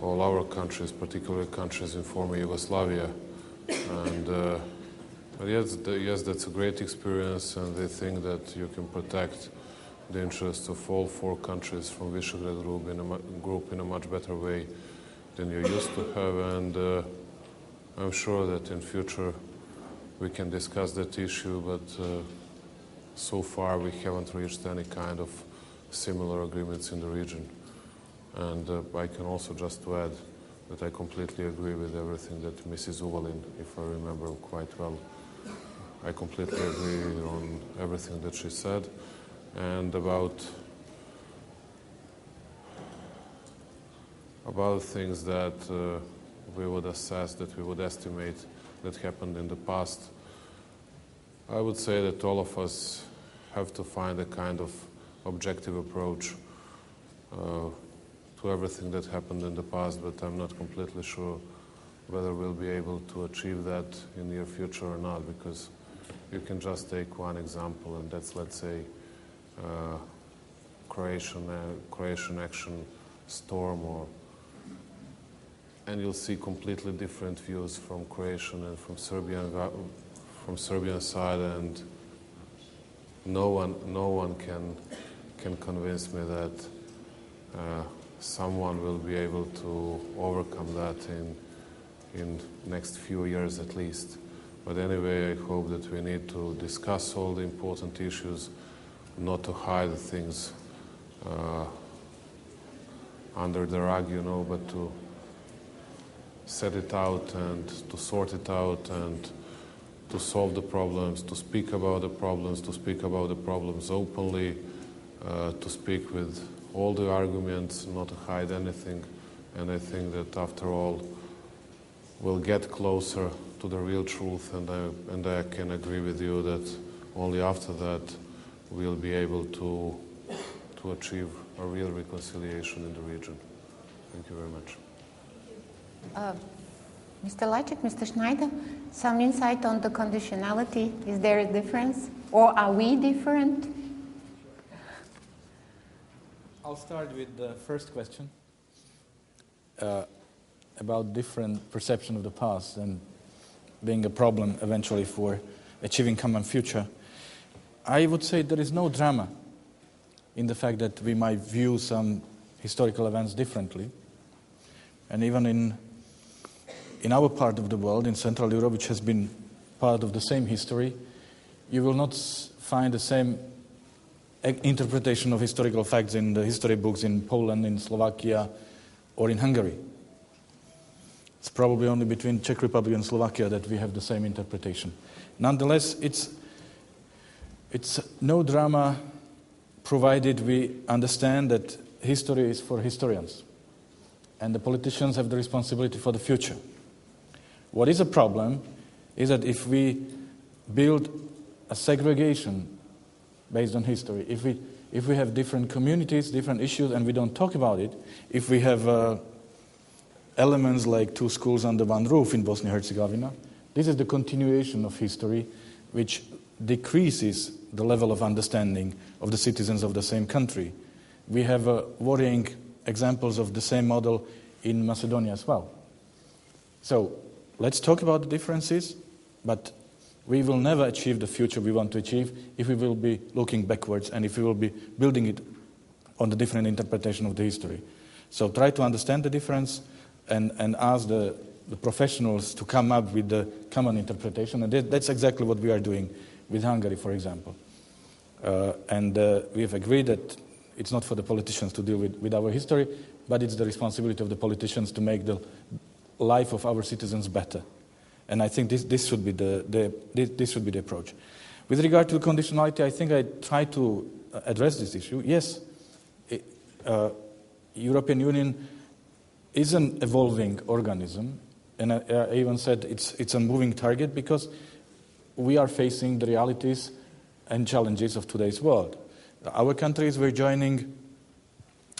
all our countries, particularly countries in former Yugoslavia. And but yes, that's a great experience, and they think that you can protect the interests of all four countries from Visegrad Group in a much better way than you used to have. And I'm sure that in future we can discuss that issue, but so far we haven't reached any kind of similar agreements in the region. And I can also just add that I completely agree with everything that Mrs. Uvalin, if I remember quite well, I completely agree on everything that she said. And about things that we would assess, that we would estimate that happened in the past, I would say that all of us have to find a kind of objective approach to everything that happened in the past, but I'm not completely sure whether we'll be able to achieve that in the near future or not, because you can just take one example, and that's, let's say, Croatian action storm, and you'll see completely different views from Croatian and from Serbian side, and no one can convince me that someone will be able to overcome that in next few years at least. But anyway, I hope that we need to discuss all the important issues, not to hide things under the rug, but to set it out and to sort it out and to solve the problems, to speak about the problems, openly, to speak with all the arguments, not to hide anything. And I think that after all, we'll get closer to the real truth, and I can agree with you that only after that we'll be able to achieve a real reconciliation in the region. Thank you very much. Mr. Lajčak, Mr. Schneider, some insight on the conditionality. Is there a difference, or are we different? I'll start with the first question about different perception of the past and being a problem eventually for achieving common future. I would say there is no drama in the fact that we might view some historical events differently. And even in our part of the world, in Central Europe, which has been part of the same history, you will not find the same interpretation of historical facts in the history books in Poland, in Slovakia, or in Hungary. It's probably only between Czech Republic and Slovakia that we have the same interpretation. Nonetheless, it's no drama, provided we understand that history is for historians, and the politicians have the responsibility for the future. What is a problem is that if we build a segregation based on history, if we have different communities, different issues, and we don't talk about it, if we have elements like two schools under one roof in Bosnia and Herzegovina, this is the continuation of history which decreases the level of understanding of the citizens of the same country. We have worrying examples of the same model in Macedonia as well. So let's talk about the differences, but we will never achieve the future we want to achieve if we will be looking backwards and if we will be building it on the different interpretation of the history. So try to understand the difference and ask the professionals to come up with the common interpretation. And that's exactly what we are doing with Hungary, for example. And we have agreed that it's not for the politicians to deal with our history, but it's the responsibility of the politicians to make the life of our citizens better. And I think this should be the approach. With regard to conditionality, I think I tried to address this issue. Yes, European Union is an evolving organism, and I even said it's a moving target because we are facing the realities and challenges of today's world. Our countries were joining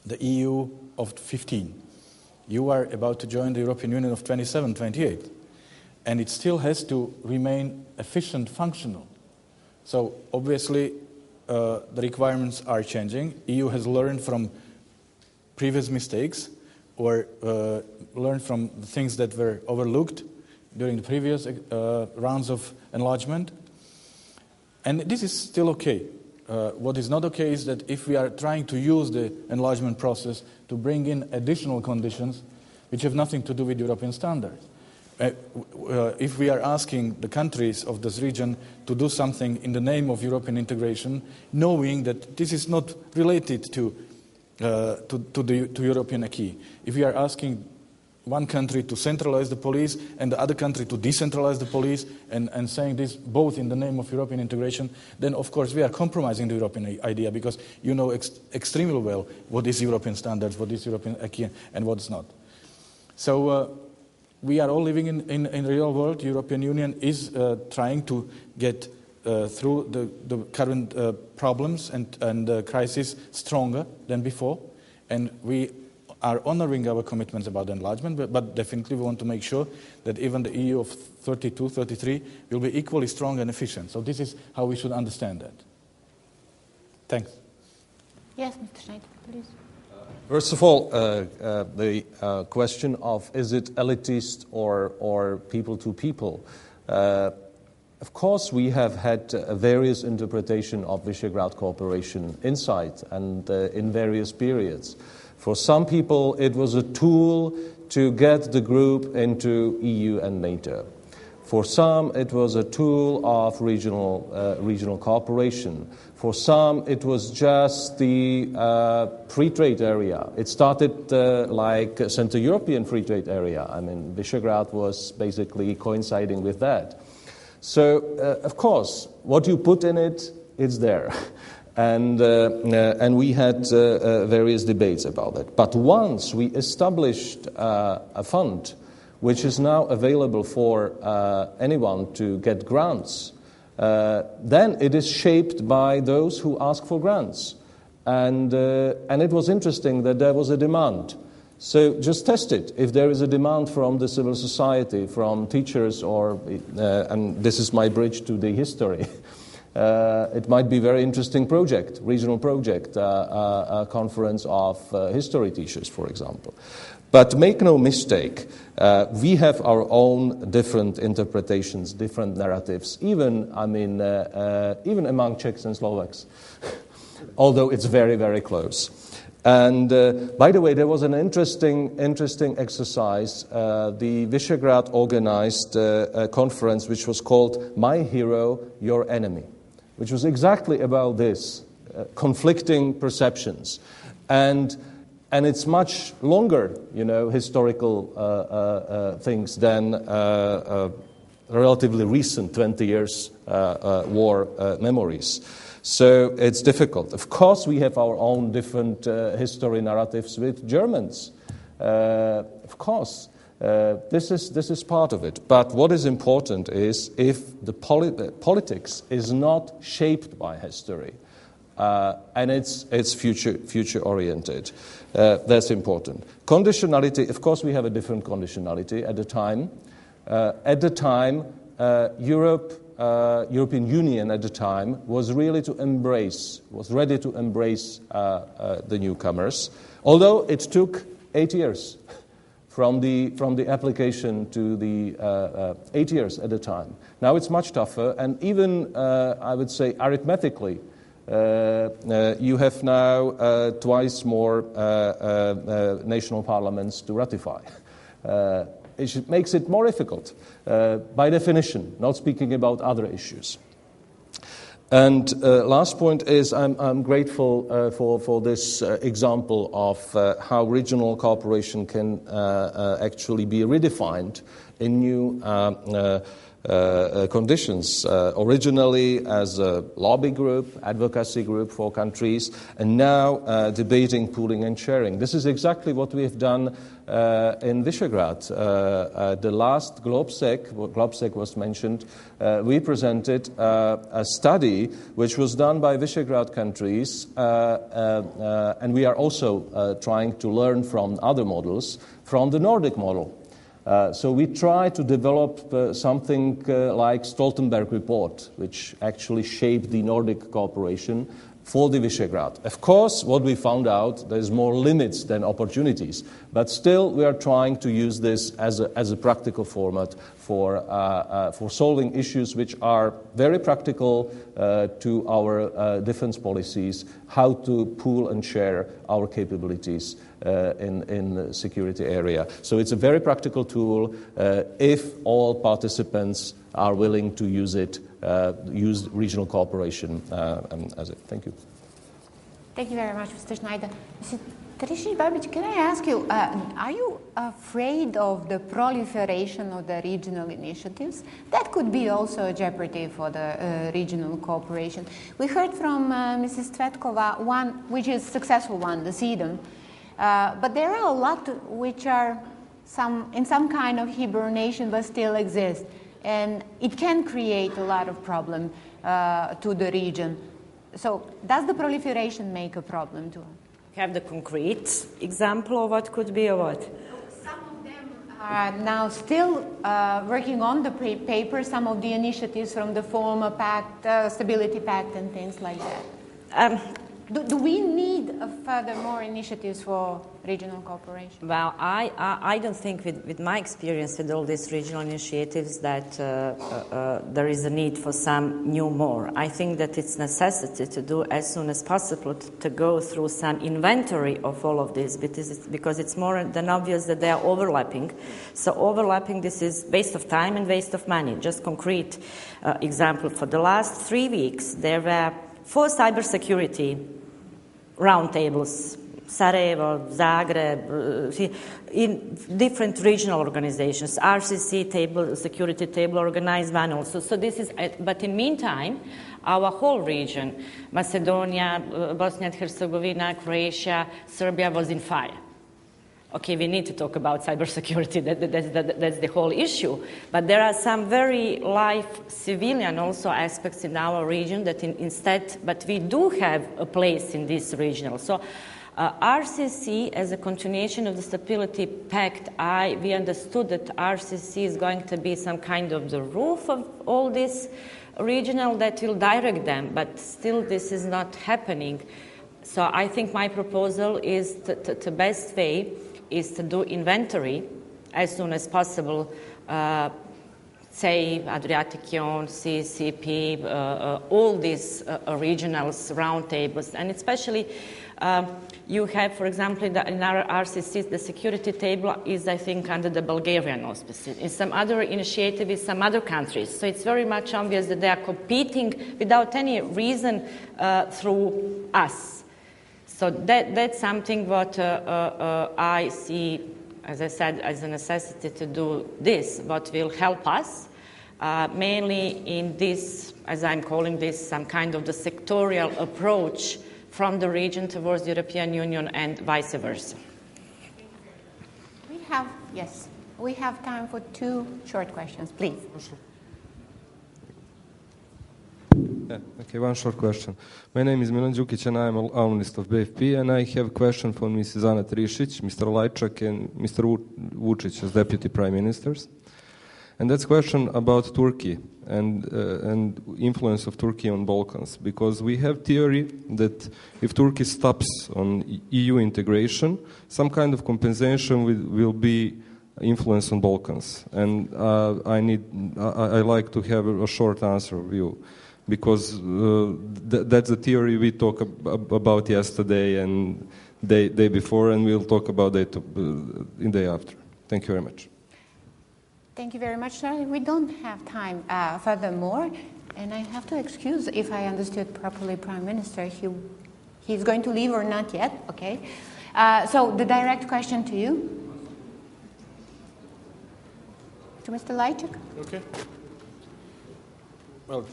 the EU of 15. You are about to join the European Union of 27, 28. And it still has to remain efficient, functional. So obviously the requirements are changing. EU has learned from previous mistakes or learned from things that were overlooked during the previous rounds of enlargement. And this is still okay. What is not okay is that if we are trying to use the enlargement process to bring in additional conditions which have nothing to do with European standards. If we are asking the countries of this region to do something in the name of European integration, knowing that this is not related to European acquis. If we are asking one country to centralize the police and the other country to decentralize the police and saying this both in the name of European integration, then of course we are compromising the European idea because you know extremely well what is European standards, what is European acquis and what is not. So we are all living in a real world. European Union is trying to get through the current problems and crisis stronger than before. And we are honoring our commitments about enlargement, but definitely we want to make sure that even the EU of 32, 33 will be equally strong and efficient. So this is how we should understand that. Thanks. Yes, Mr. Schneider, please. First of all, the question of is it elitist or people to people? Of course, we have had various interpretation of Visegrad cooperation inside and in various periods. For some people, it was a tool to get the group into EU and NATO. For some, it was a tool of regional cooperation. For some, it was just the free trade area. It started like a Central European free trade area. I mean, Visegrad was basically coinciding with that. So, of course, what you put in it, it's there. And we had various debates about it. But once we established a fund which is now available for anyone to get grants, then it is shaped by those who ask for grants. And it was interesting that there was a demand. So just test it. If there is a demand from the civil society, from teachers, and this is my bridge to the history, it might be a very interesting project, regional project, a conference of history teachers, for example. But make no mistake, we have our own different interpretations, different narratives, even among Czechs and Slovaks, although it's very, very close. And by the way, there was an interesting exercise. The Visegrad organized a conference which was called "My Hero, Your Enemy," which was exactly about this, conflicting perceptions. And it's much longer, historical things than relatively recent 20 years war memories. So it's difficult. Of course, we have our own different history narratives with Germans. Of course, this is part of it. But what is important is if the politics is not shaped by history, and it's future oriented. That's important. Conditionality, of course, we have a different conditionality at the time. European Union at the time was ready to embrace the newcomers, although it took 8 years from the application to the 8 years at the time. Now it's much tougher, and even I would say arithmetically, you have now twice more national parliaments to ratify. It makes it more difficult, by definition, not speaking about other issues. And last point is I'm grateful for this example of how regional cooperation can actually be redefined in new conditions, originally as a lobby group, advocacy group for countries, and now debating pooling and sharing. This is exactly what we have done in Visegrad. The last GlobSec was mentioned, we presented a study which was done by Visegrad countries, and we are also trying to learn from other models, from the Nordic model. So we try to develop something like Stoltenberg report, which actually shaped the Nordic cooperation for the Visegrad. Of course, what we found out, there's more limits than opportunities, but still we are trying to use this as a practical format for solving issues which are very practical to our defense policies, how to pool and share our capabilities in the security area. So it's a very practical tool if all participants are willing to use it, use regional cooperation as it. Thank you. Thank you very much, Mr. Schneider. Mr. Trišić-Babić, can I ask you, are you afraid of the proliferation of the regional initiatives? That could be also a jeopardy for the regional cooperation. We heard from Mrs. Cvetkova one, which is a successful one, the SEDEM. But there are a lot which are in some kind of hibernation but still exist. And it can create a lot of problem to the region. So does the proliferation make a problem to us? Have the concrete example of what could be or what? Some of them are now still working on the paper, some of the initiatives from the former pact, Stability Pact and things like that. Do we need further more initiatives for regional cooperation? Well, I don't think with my experience with all these regional initiatives that there is a need for some new more. I think that it's necessity to do as soon as possible to go through some inventory of all of this because it's more than obvious that they are overlapping. So overlapping, this is waste of time and waste of money. Just concrete example, for the last 3 weeks, there were 4 cybersecurity roundtables, Sarajevo, Zagreb, in different regional organizations, RCC table, security table organized one also. So this is, but in meantime, our whole region, Macedonia, Bosnia and Herzegovina, Croatia, Serbia was in fire. Okay, we need to talk about cybersecurity, that's the whole issue. But there are some very live civilian also aspects in our region that instead, but we do have a place in this regional. So RCC, as a continuation of the Stability Pact, we understood that RCC is going to be some kind of the roof of all this regional that will direct them, but still this is not happening. So I think my proposal is the best way is to do inventory as soon as possible, say Adriatic Ion, CCP, all these regionals, roundtables, and especially you have, for example, in our RCC, the security table is, I think, under the Bulgarian auspices. In some other initiative, in some other countries. So it's very much obvious that they are competing without any reason through us. So that's something what I see, as I said, as a necessity to do this, what will help us, mainly in this, as I'm calling this, some kind of the sectorial approach from the region towards the European Union and vice versa. We have time for 2 short questions, please. Okay, one short question. My name is Milan Đukić and I am an alumnist of BFP, and I have a question for Mrs. Ana Trišić, Mr. Lajčak and Mr. Vučić as Deputy Prime Ministers. And that's a question about Turkey and influence of Turkey on Balkans, because we have theory that if Turkey stops on EU integration, some kind of compensation will be influence on Balkans. And I like to have a short answer of you, because that's the theory we talked about yesterday and day before, and we'll talk about it in day after. Thank you very much. Thank you very much, Charlie. We don't have time furthermore, and I have to excuse, if I understood properly, Prime Minister, he's going to leave or not yet, okay? So the direct question to you. To Mr. Lajčak. Okay. Well,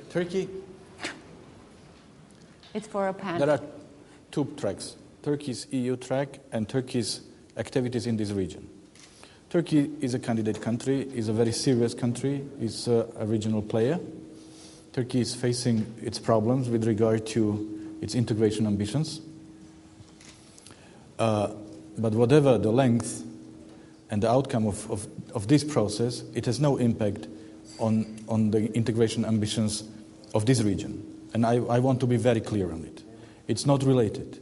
Turkey. It's for a panel. There are 2 tracks. Turkey's EU track and Turkey's activities in this region. Turkey is a candidate country, is a very serious country, is a regional player. Turkey is facing its problems with regard to its integration ambitions. But whatever the length and the outcome of this process, it has no impact on the integration ambitions of this region. And I want to be very clear on it. It's not related.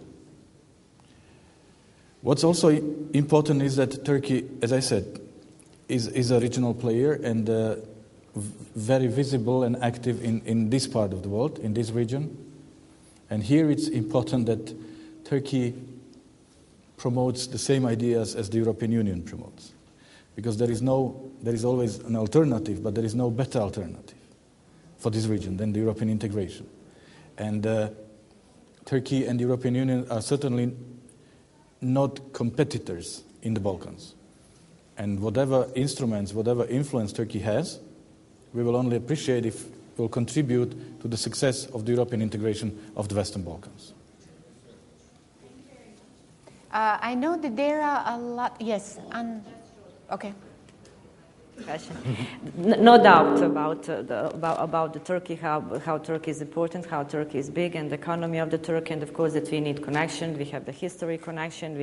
What's also important is that Turkey, as I said, is a regional player and very visible and active in this part of the world, in this region. And here it's important that Turkey promotes the same ideas as the European Union promotes. Because there is always an alternative, but there is no better alternative for this region than the European integration. And Turkey and the European Union are certainly not competitors in the Balkans. And whatever instruments, whatever influence Turkey has, we will only appreciate if it will contribute to the success of the European integration of the Western Balkans. I know that there are a lot, yes, okay. No doubt about the Turkey, how Turkey is important, how Turkey is big, and the economy of the Turkey, and of course that we need connection. We have the history connection.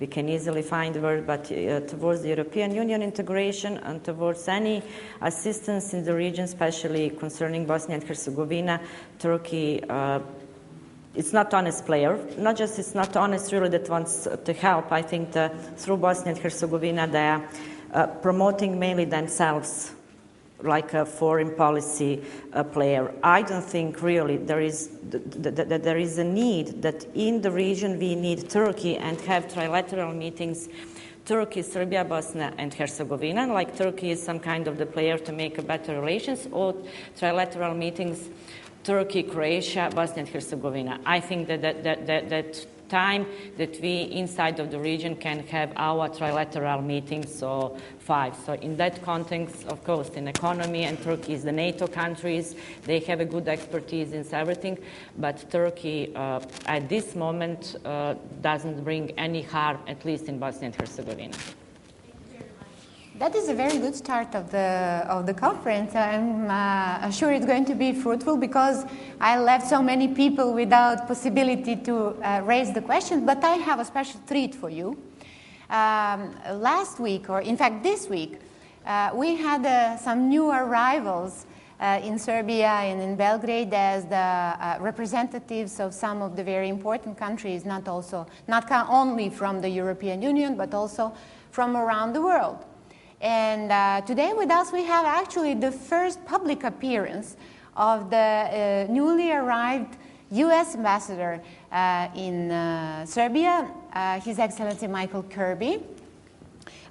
We can easily find the word, but towards the European Union integration and towards any assistance in the region, especially concerning Bosnia and Herzegovina, Turkey. It's not honest player. Not just it's not honest really that wants to help. I think through Bosnia and Herzegovina they are promoting mainly themselves like a foreign policy player. I don't think really there is a need that in the region we need Turkey and have trilateral meetings, Turkey, Serbia, Bosnia and Herzegovina, like Turkey is some kind of the player to make a better relations, or trilateral meetings, Turkey, Croatia, Bosnia and Herzegovina. I think that time that we inside of the region can have our trilateral meetings, so 5. So in that context, of course, in economy, and Turkey is the NATO countries, they have a good expertise in everything, but Turkey at this moment doesn't bring any harm, at least in Bosnia and Herzegovina. That is a very good start of the conference. I'm sure it's going to be fruitful because I left so many people without possibility to raise the questions, but I have a special treat for you. Last week, or in fact this week, we had some new arrivals in Serbia and in Belgrade as the representatives of some of the very important countries, not only from the European Union, but also from around the world. And today with us we have actually the first public appearance of the newly arrived U.S. ambassador in Serbia, His Excellency Michael Kirby.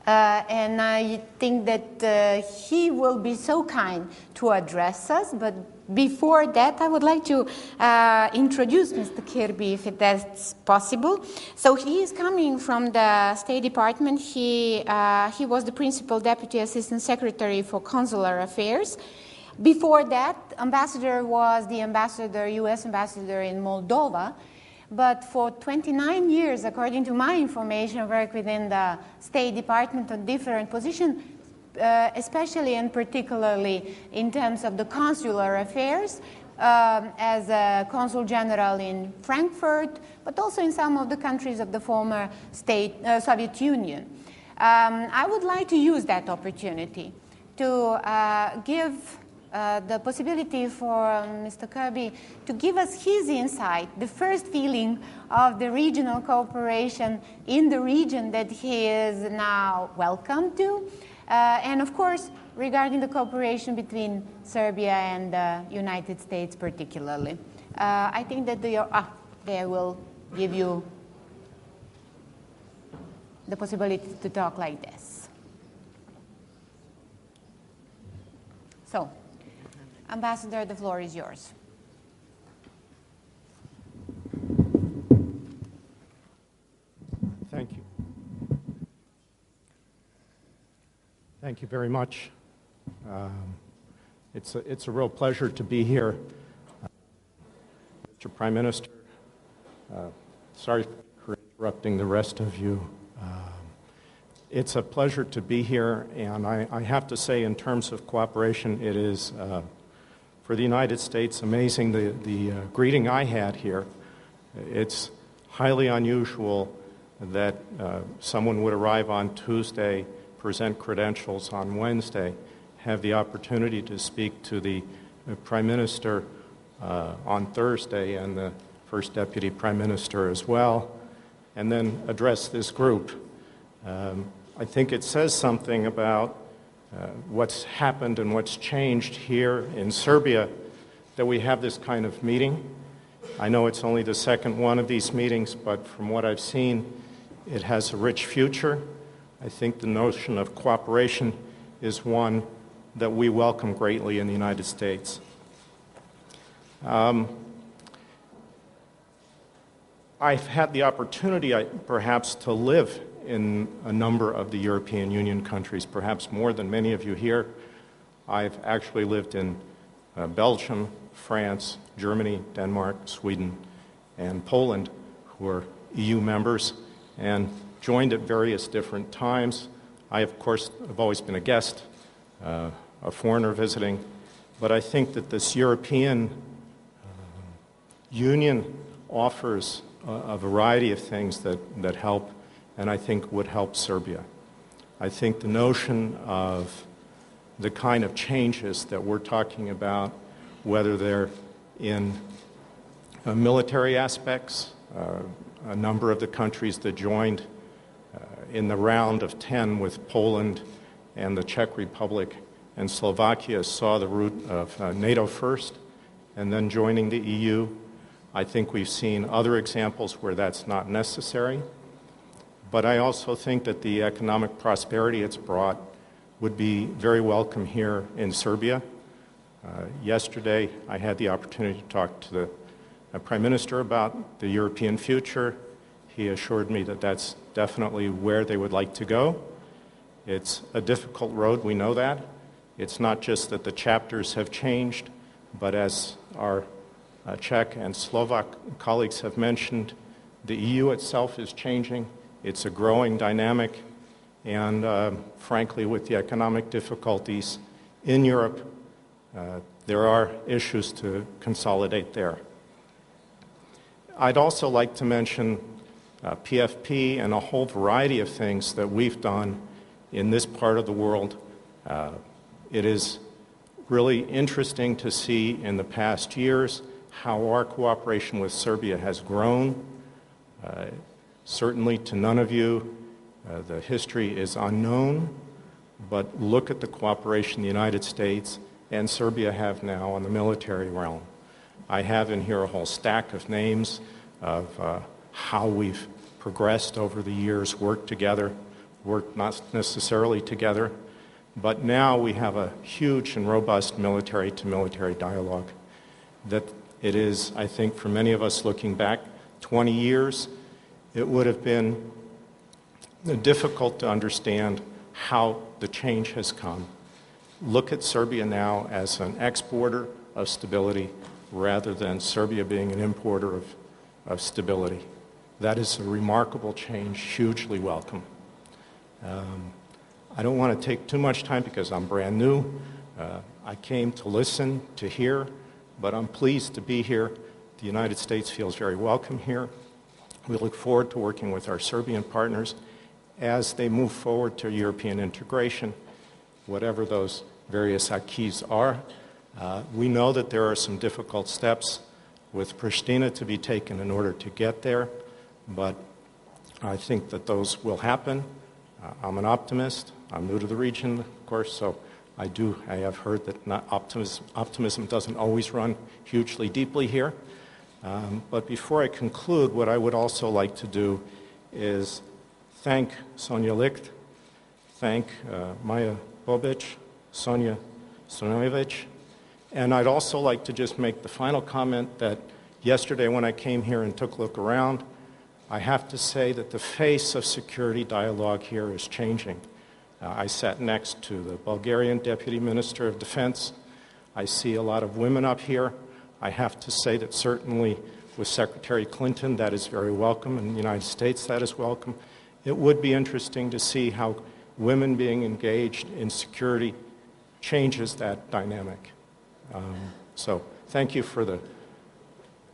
And I think that he will be so kind to address us, but before that I would like to introduce Mr. Kirby, if that's possible. So he is coming from the State Department. He was the Principal Deputy Assistant Secretary for Consular Affairs. Before that, ambassador was the U.S. ambassador in Moldova. But for 29 years, according to my information, worked within the State Department on different positions, especially and particularly in terms of the consular affairs, as a consul general in Frankfurt, but also in some of the countries of the former Soviet Union. I would like to use that opportunity to give the possibility for Mr. Kirby to give us his insight, the first feeling of the regional cooperation in the region that he is now welcome to, and of course regarding the cooperation between Serbia and the United States particularly. I think that they will give you the possibility to talk like this. So, Ambassador, the floor is yours. Thank you. Thank you very much. It's a real pleasure to be here. Mr. Prime Minister, sorry for interrupting the rest of you. It's a pleasure to be here, and I have to say, in terms of cooperation, it is for the United States amazing the greeting I had here. It's highly unusual that someone would arrive on Tuesday, present credentials on Wednesday, have the opportunity to speak to the Prime Minister on Thursday and the First Deputy Prime Minister as well, and then address this group. I think it says something about what's happened and what's changed here in Serbia that we have this kind of meeting. I know it's only the second one of these meetings, but from what I've seen, it has a rich future. I think the notion of cooperation is one that we welcome greatly in the United States. I've had the opportunity, perhaps, to live in a number of the European Union countries, perhaps more than many of you here. I've actually lived in Belgium, France, Germany, Denmark, Sweden, and Poland, who are EU members, and joined at various different times. I, of course, have always been a guest a foreigner visiting. But I think that this European Union offers a variety of things that help, and I think would help Serbia. I think the notion of the kind of changes that we're talking about, whether they're in military aspects, a number of the countries that joined in the round of 10 with Poland and the Czech Republic and Slovakia saw the route of NATO first and then joining the EU. I think we've seen other examples where that's not necessary. But I also think that the economic prosperity it's brought would be very welcome here in Serbia. Yesterday, I had the opportunity to talk to the Prime Minister about the European future. He assured me that that's definitely where they would like to go. It's a difficult road, we know that. It's not just that the chapters have changed, but as our Czech and Slovak colleagues have mentioned, the EU itself is changing. It's a growing dynamic, and frankly, with the economic difficulties in Europe, there are issues to consolidate there. I'd also like to mention PFP and a whole variety of things that we've done in this part of the world. It is really interesting to see in the past years how our cooperation with Serbia has grown. Certainly to none of you, the history is unknown, but look at the cooperation the United States and Serbia have now in the military realm. I have in here a whole stack of names of how we've progressed over the years, worked together, worked not necessarily together, but now we have a huge and robust military-to-military dialogue that it is, I think, for many of us looking back 20 years, it would have been difficult to understand how the change has come. Look at Serbia now as an exporter of stability rather than Serbia being an importer of stability. That is a remarkable change, hugely welcome. I don't want to take too much time because I'm brand new. I came to listen, to hear, but I'm pleased to be here. The United States feels very welcome here. We look forward to working with our Serbian partners as they move forward to European integration, whatever those various acquis are. We know that there are some difficult steps with Pristina to be taken in order to get there, but I think that those will happen. I'm an optimist. I'm new to the region, of course, so I have heard that optimism doesn't always run hugely deeply here. But before I conclude, what I would also like to do is thank Sonja Licht, thank Maja Bobic, Sonja Stanojević, and I'd also like to just make the final comment that yesterday when I came here and took a look around, I have to say that the face of security dialogue here is changing. I sat next to the Bulgarian Deputy Minister of Defense. I see a lot of women up here. I have to say that certainly with Secretary Clinton, that is very welcome. In the United States, that is welcome. It would be interesting to see how women being engaged in security changes that dynamic. So thank you for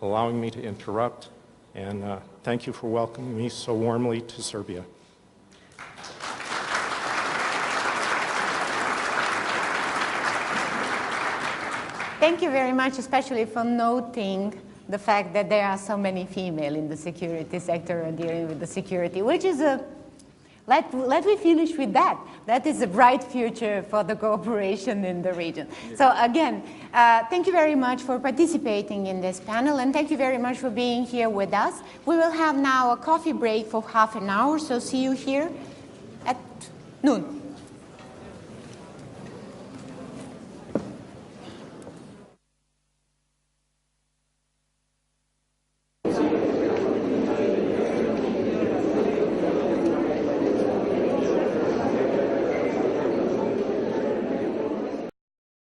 allowing me to interrupt, and thank you for welcoming me so warmly to Serbia. Thank you very much, especially for noting the fact that there are so many female in the security sector and dealing with the security, which is let me finish with that. That is a bright future for the cooperation in the region. So again, thank you very much for participating in this panel, and thank you very much for being here with us. We will have now a coffee break for half an hour, so see you here at noon.